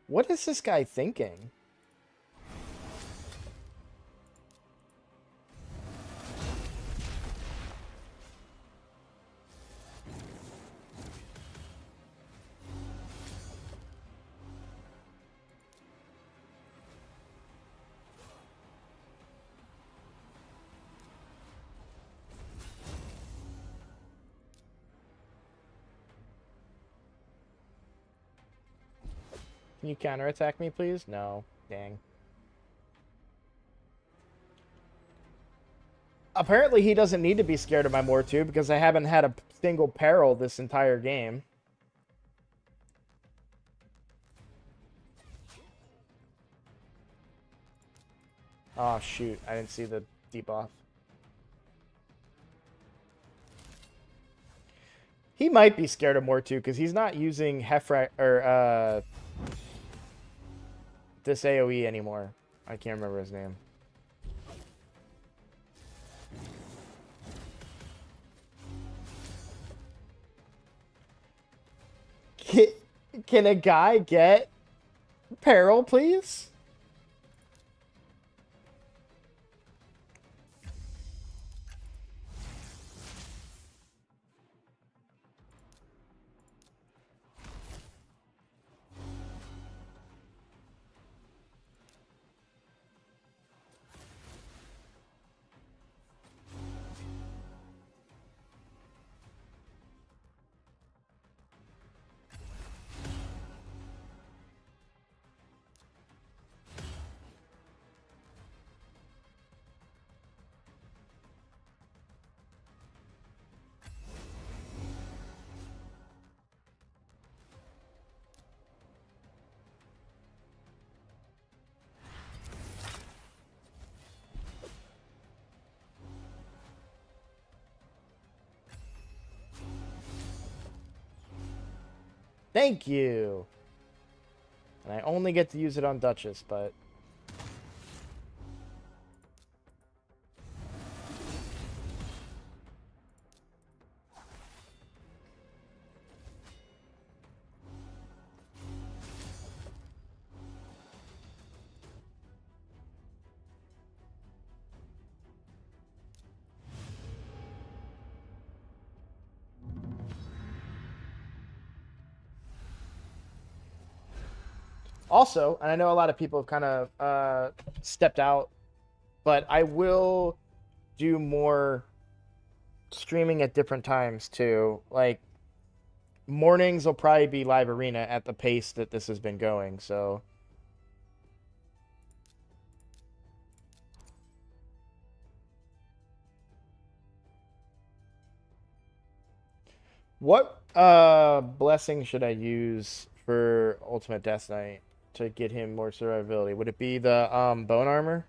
What is this guy thinking? Can you counterattack me, please? No. Dang. Apparently, he doesn't need to be scared of my Mortu because I haven't had a single peril this entire game. Oh, shoot. I didn't see the debuff. He might be scared of Mortu because he's not using Hethrak or this AoE anymore. I can't remember his name. Can a guy get peril, please? Thank you. And I only get to use it on Duchess, but... Also, and I know a lot of people have kind of stepped out, but I will do more streaming at different times too. Like, mornings will probably be live arena at the pace that this has been going, so... What blessing should I use for Ultimate Death Knight to get him more survivability? Would it be the bone armor?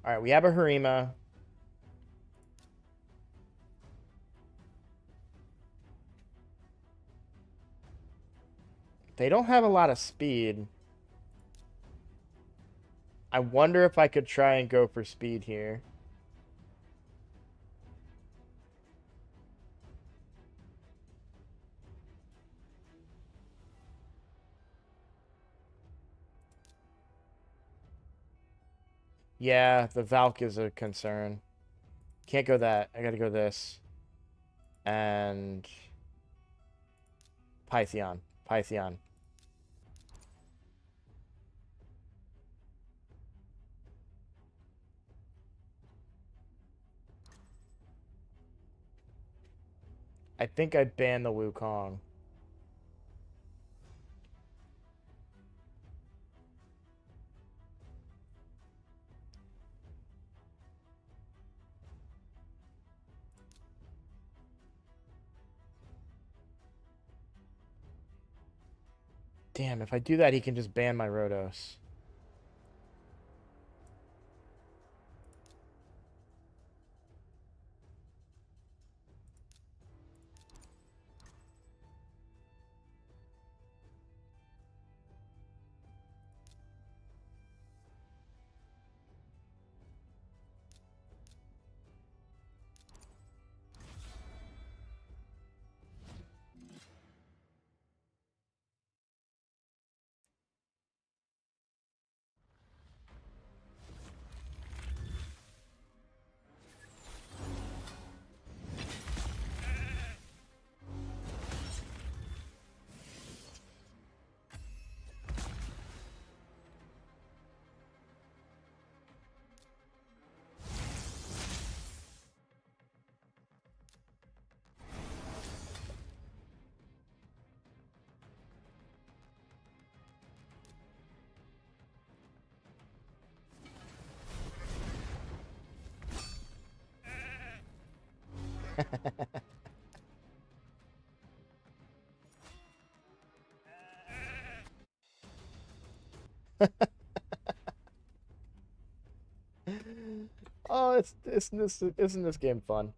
Alright, we have a Harima. They don't have a lot of speed. I wonder if I could try and go for speed here. Yeah, the Valk is a concern. Can't go that. I gotta go this. And Pythion. Pythion. I think I banned the Wukong. Damn, if I do that, he can just ban my Rhodos. Oh, isn't this game fun?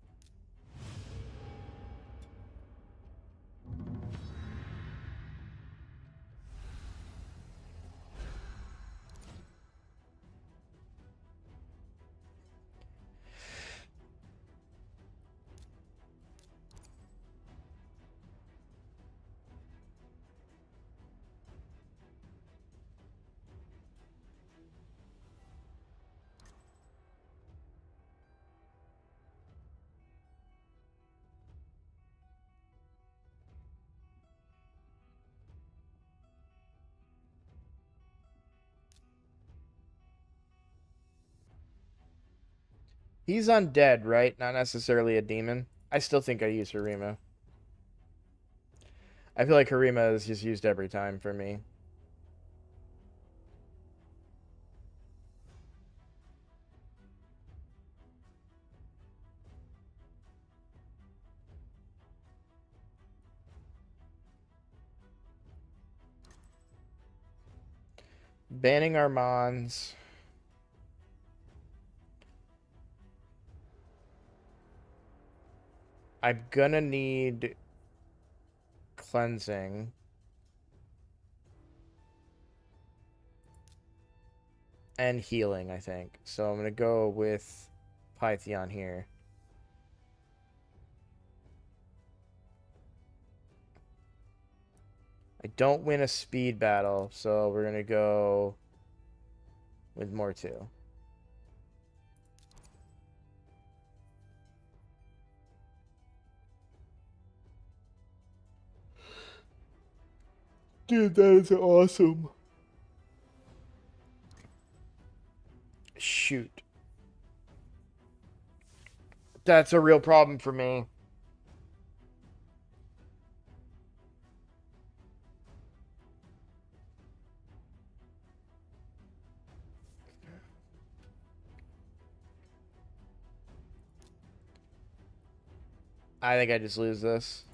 He's undead, right? Not necessarily a demon. I still think I use Harima. I feel like Harima is just used every time for me. Banning our Mons. I'm gonna need cleansing. And healing, I think. So I'm gonna go with Pythion here. I don't win a speed battle, so we're gonna go with more too. Dude, that is awesome. Shoot. That's a real problem for me. I think I just lose this.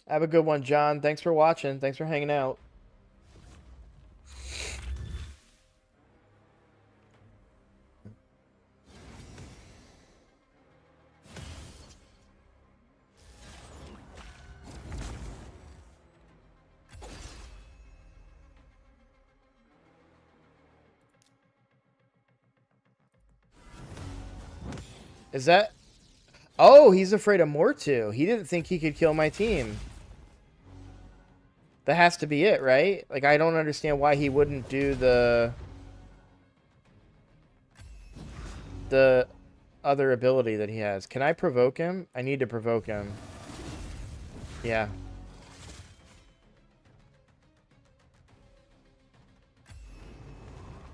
Have a good one, John. Thanks for watching. Thanks for hanging out. Is that... Oh, he's afraid of Mortu. He didn't think he could kill my team. That has to be it, right? Like, I don't understand why he wouldn't do the other ability that he has. Can I provoke him? I need to provoke him. Yeah.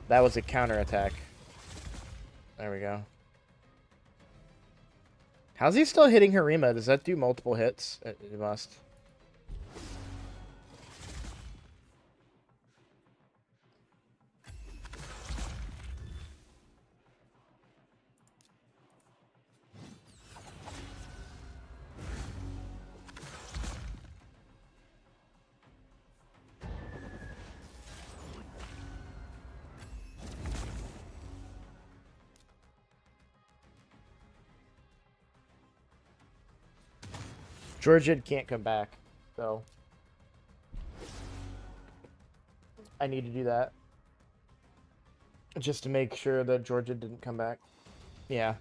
That was a counterattack. There we go. How's he still hitting Harima? Does that do multiple hits? It must. Georgia can't come back, so I need to do that. Just to make sure that Georgia didn't come back. Yeah.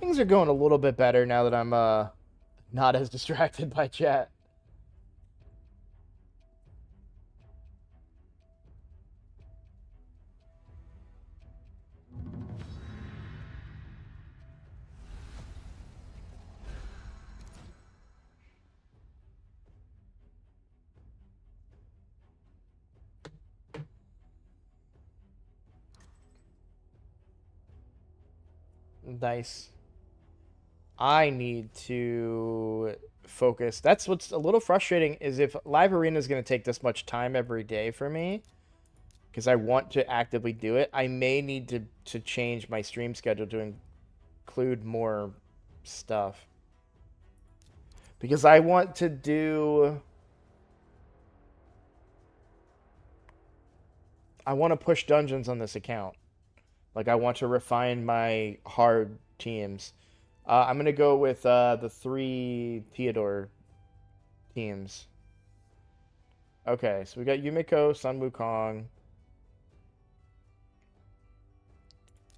Things are going a little bit better now that I'm not as distracted by chat. Nice. I need to focus. That's what's a little frustrating is if Live Arena is going to take this much time every day for me, because I want to actively do it, I may need to change my stream schedule to include more stuff. Because I want to do... I want to push dungeons on this account. Like, I want to refine my hard teams. I'm going to go with the 3 Theodore teams. Okay, so we got Yumiko, Sun Wukong.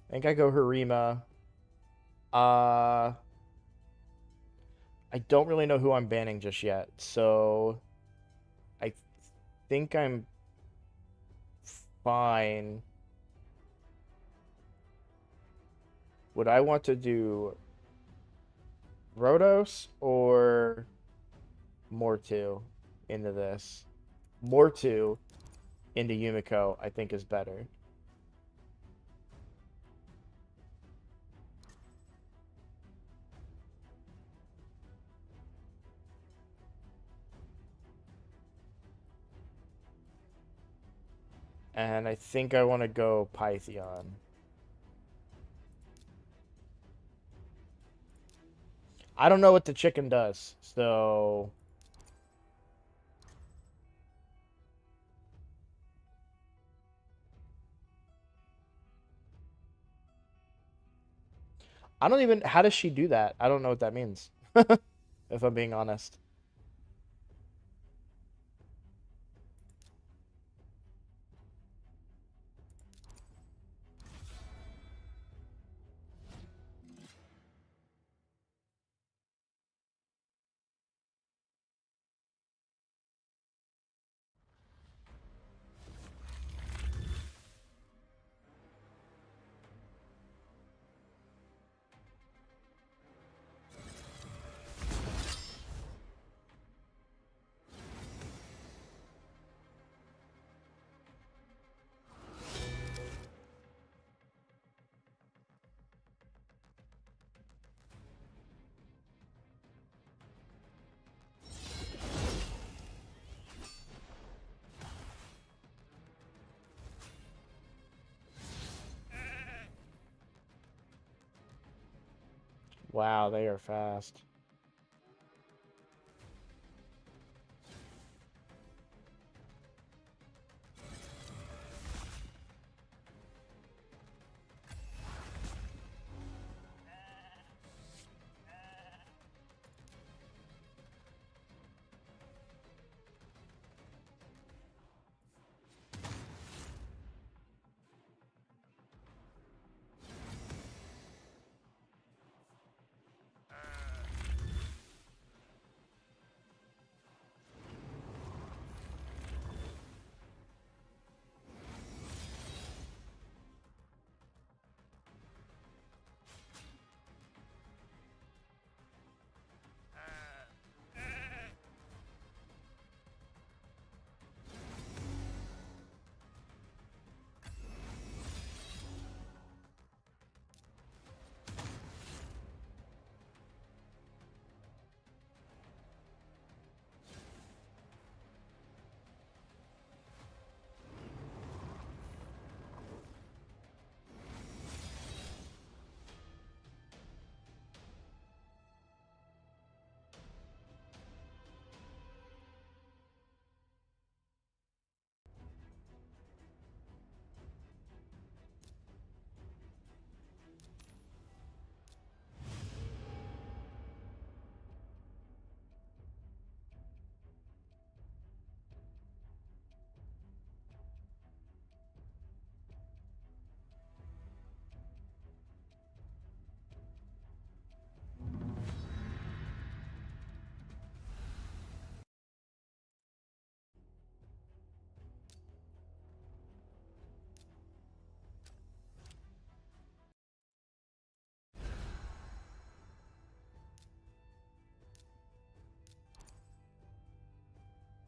I think I go Harima. I don't really know who I'm banning just yet, so I think I'm fine. Would I want to do Rhodos or Mortu into this? Mortu into Yumiko, I think, is better. And I think I want to go Pythion. I don't know what the chicken does, so... I don't even... How does she do that? I don't know what that means. If I'm being honest. Wow, they are fast.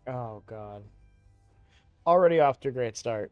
Oh, God. Already off to a great start.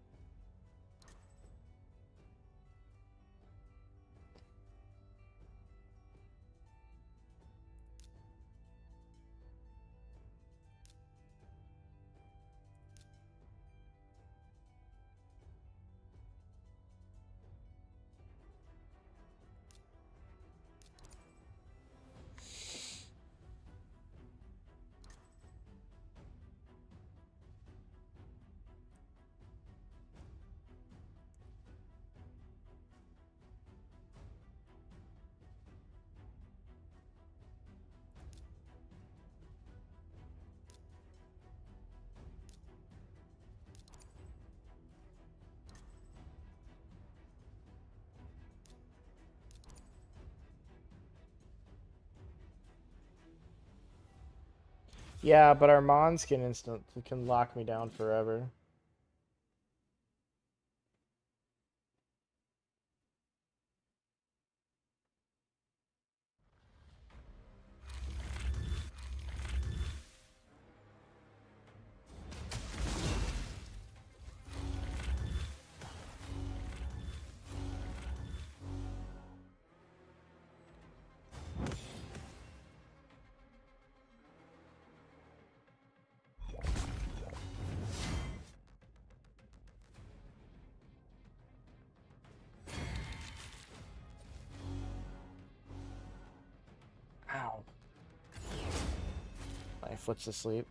Yeah, but our Mons can lock me down forever. Ow. My foot's asleep.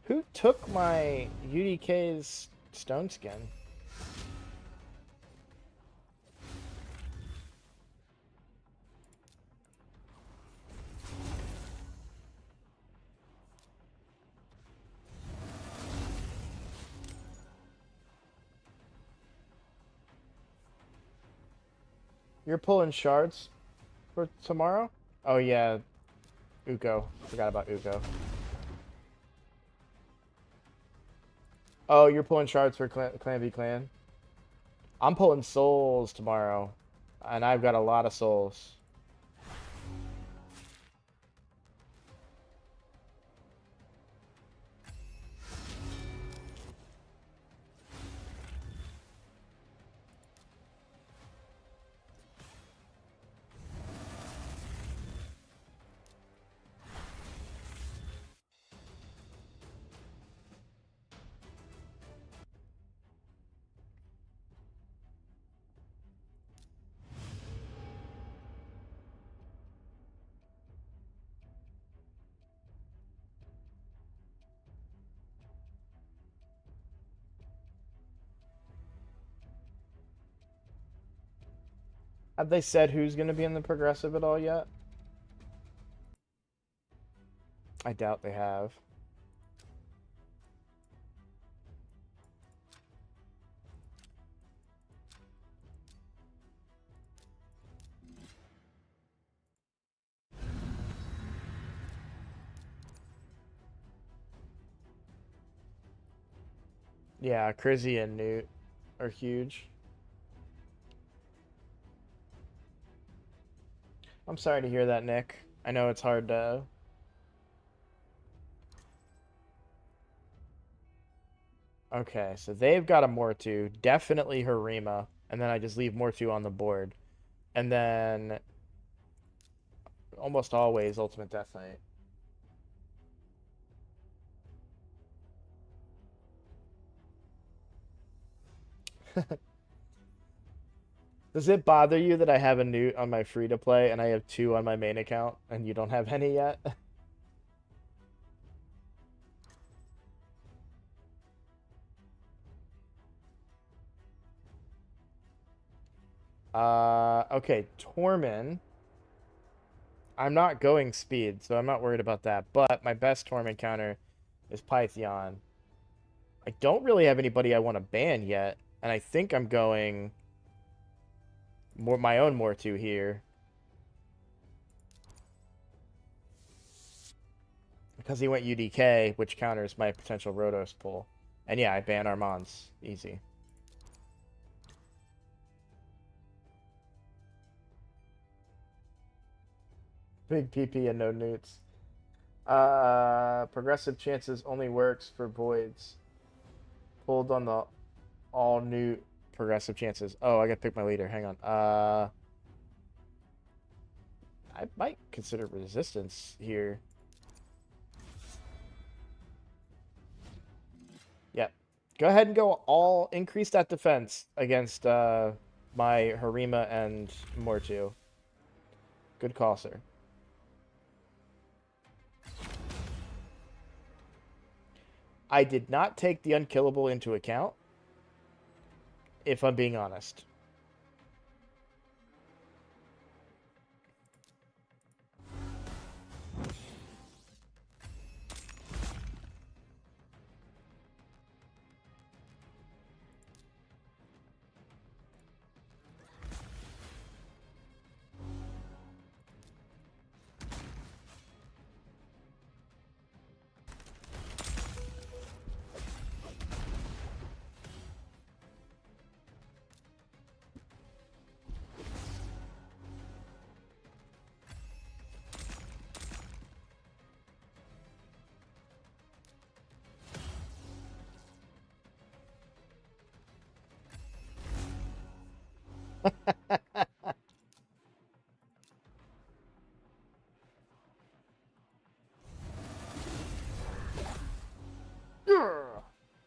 Who took my UDK's stone skin? You're pulling shards for tomorrow? Oh yeah, Uko. Forgot about Uko. Oh, you're pulling shards for Clan v Clan? I'm pulling souls tomorrow, and I've got a lot of souls. Have they said who's going to be in the progressive at all yet? I doubt they have. Yeah, Crizzy and Newt are huge. I'm sorry to hear that, Nick. I know it's hard to... Okay, so they've got a Mortu, definitely Harima, and then I just leave Mortu on the board. And then almost always Ultimate Death Knight. Does it bother you that I have a Newt on my free to play and I have 2 on my main account and you don't have any yet? Okay, Torment. I'm not going speed, so I'm not worried about that. But my best Torment counter is Pythion. I don't really have anybody I want to ban yet, and I think I'm going my own Mortu here. because he went UDK, which counters my potential Rotos pull. And yeah, I ban Armands. Easy. Big PP and no newts. Progressive chances only works for voids. Pulled on the all new progressive chances. Oh, I gotta pick my leader. Hang on. I might consider resistance here. Yep. Go ahead and go all increase that defense against my Harima and Mortu. Good call, sir. I did not take the unkillable into account, if I'm being honest.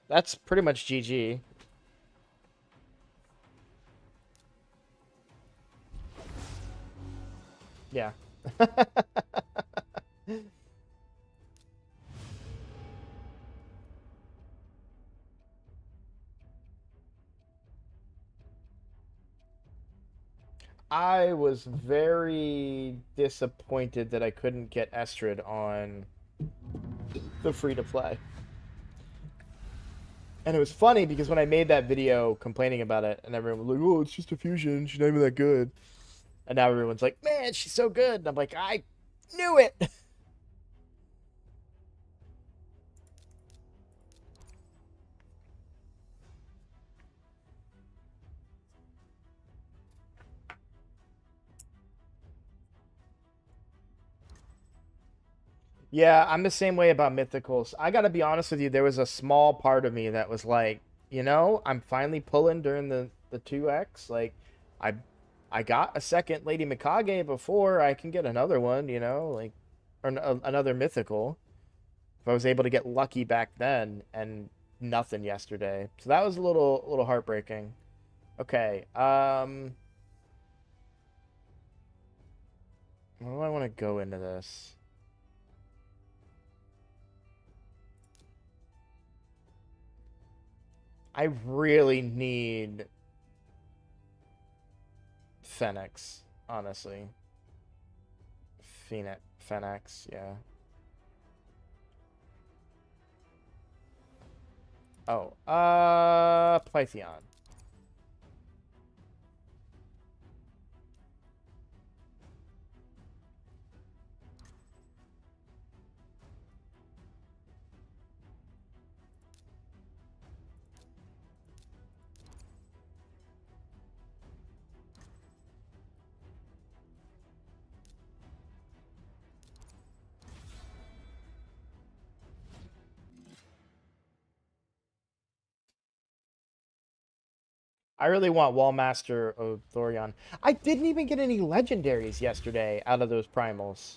That's pretty much GG. Yeah. I was very disappointed that I couldn't get Estrid on the free-to-play. And it was funny because when I made that video complaining about it, and everyone was like, oh, it's just a fusion. She's not even that good. And now everyone's like, man, she's so good. And I'm like, I knew it. Yeah, I'm the same way about mythicals. I gotta be honest with you, there was a small part of me that was like, you know, I'm finally pulling during the 2x. Like, I I got a second Lady Mikage before I can get another one, you know, like, or another mythical. If I was able to get lucky back then, and nothing yesterday, so that was a little heartbreaking. Okay, what do I want to go into this? I really need Phoenix, honestly. Phoenix, yeah. Oh, Pythion. I really want Wallmaster of Thorion. I didn't even get any legendaries yesterday out of those primals.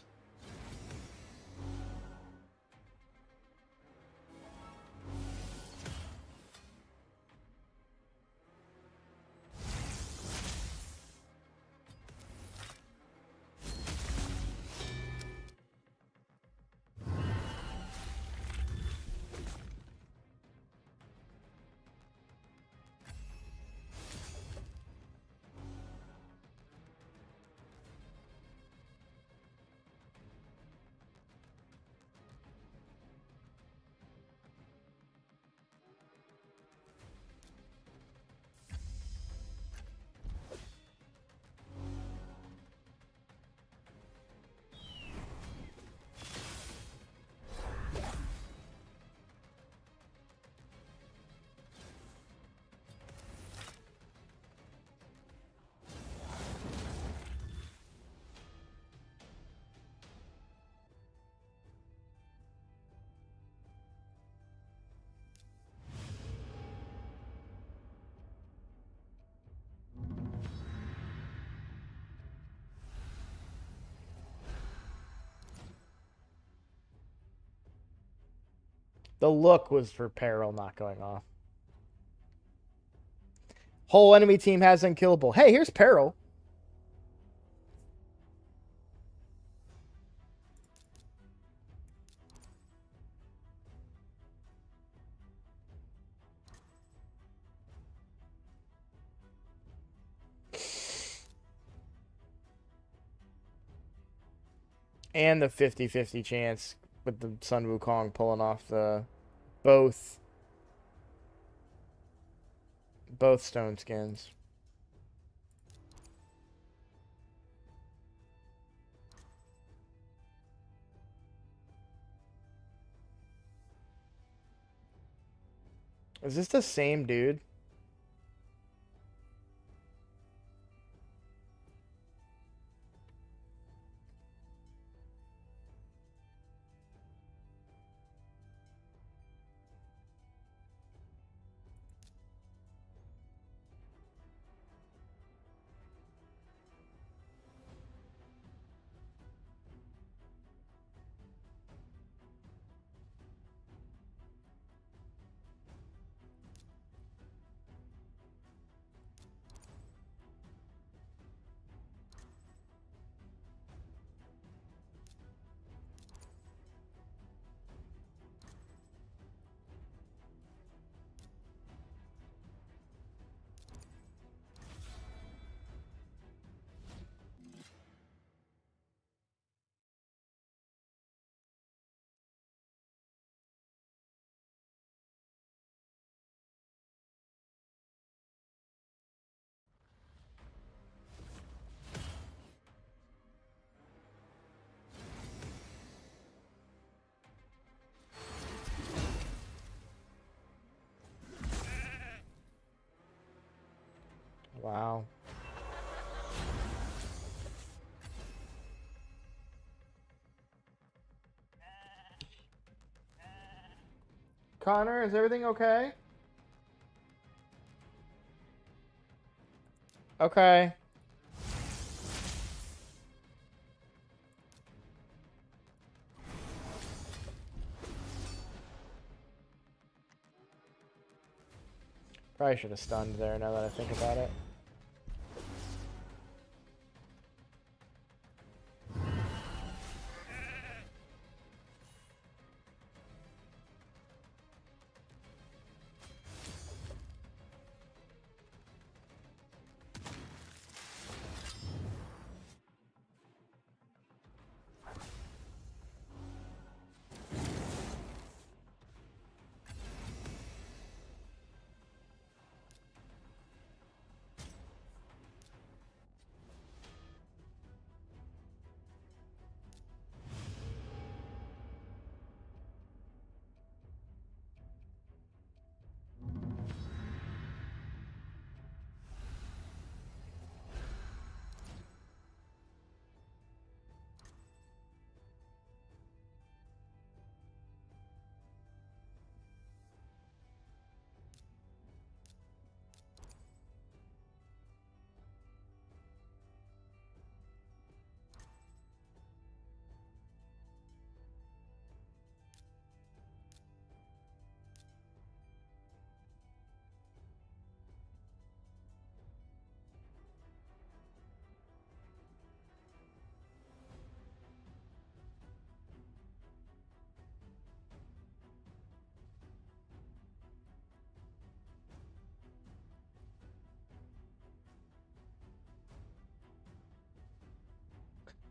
The look was for Peril not going off. Whole enemy team has unkillable. Hey, here's Peril. And the 50-50 chance with the Sun Wukong pulling off the both stone skins. Is this the same dude? Wow. Connor, is everything okay? Okay. Probably should have stunned there now that I think about it.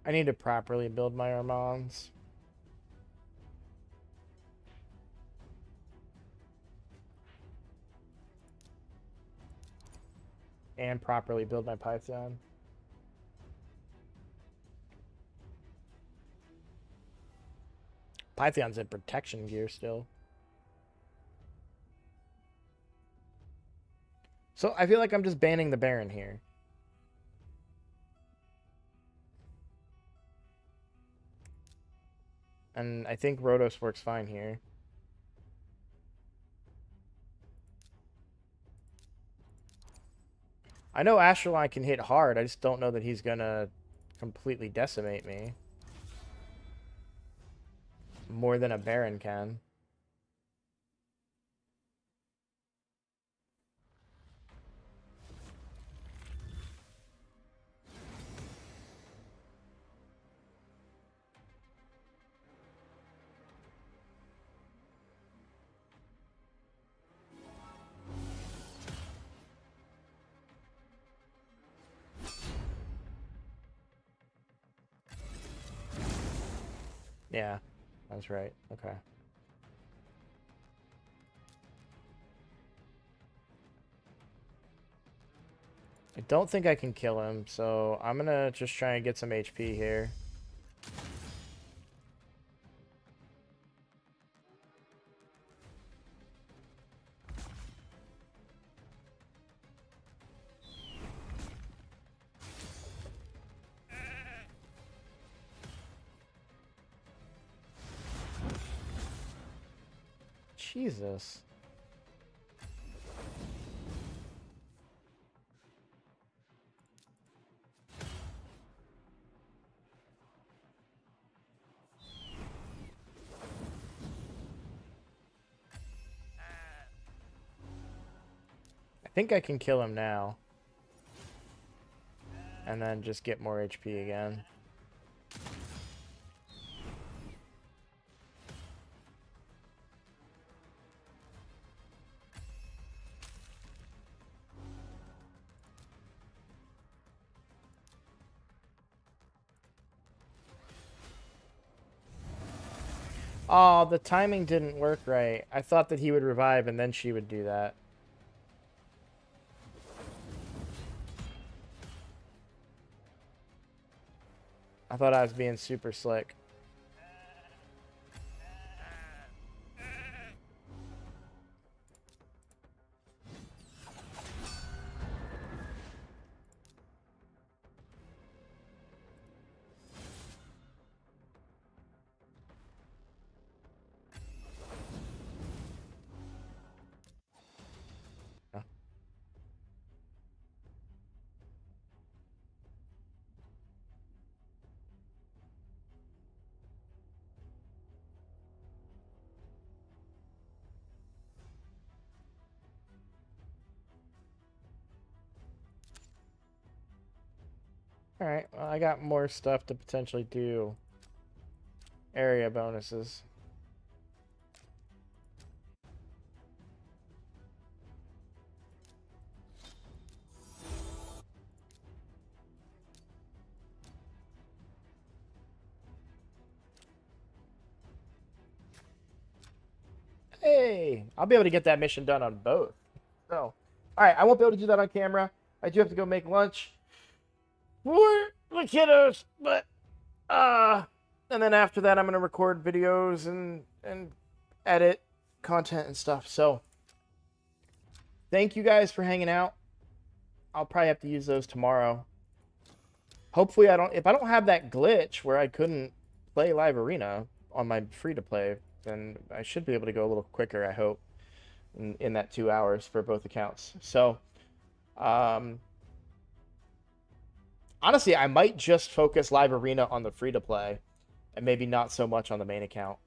I need to properly build my Armands. And properly build my Python. Python's in protection gear still. So I feel like I'm just banning the Baron here. And I think Rotos works fine here. I know Astrolon can hit hard. I just don't know that he's gonna completely decimate me. More than a Baron can. Yeah, that's right. Okay. I don't think I can kill him, so I'm gonna just try and get some HP here. Jesus. I think I can kill him now. And then just get more HP again. Oh, the timing didn't work right. I thought that he would revive and then she would do that. I thought I was being super slick. Alright, well, I got more stuff to potentially do. Area bonuses. Hey, I'll be able to get that mission done on both. So, alright, I won't be able to do that on camera. I do have to go make lunch for the kiddos, but and then after that I'm gonna record videos and edit content and stuff. So thank you guys for hanging out. I'll probably have to use those tomorrow. Hopefully if I don't have that glitch where I couldn't play live arena on my free to play, then I should be able to go a little quicker, I hope, in that 2 hours for both accounts. So honestly, I might just focus live arena on the free to play and maybe not so much on the main account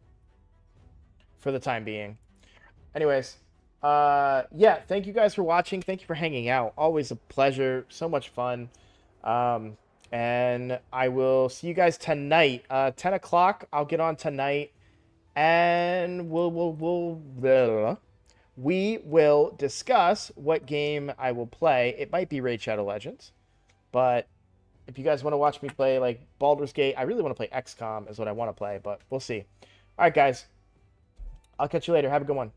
for the time being. Anyways, yeah, thank you guys for watching. Thank you for hanging out. Always a pleasure. So much fun. And I will see you guys tonight. 10 o'clock, I'll get on tonight. And we will discuss what game I will play. It might be Raid Shadow Legends. But if you guys want to watch me play like Baldur's Gate, I really want to play XCOM is what I want to play. But we'll see. All right, guys. I'll catch you later. Have a good one.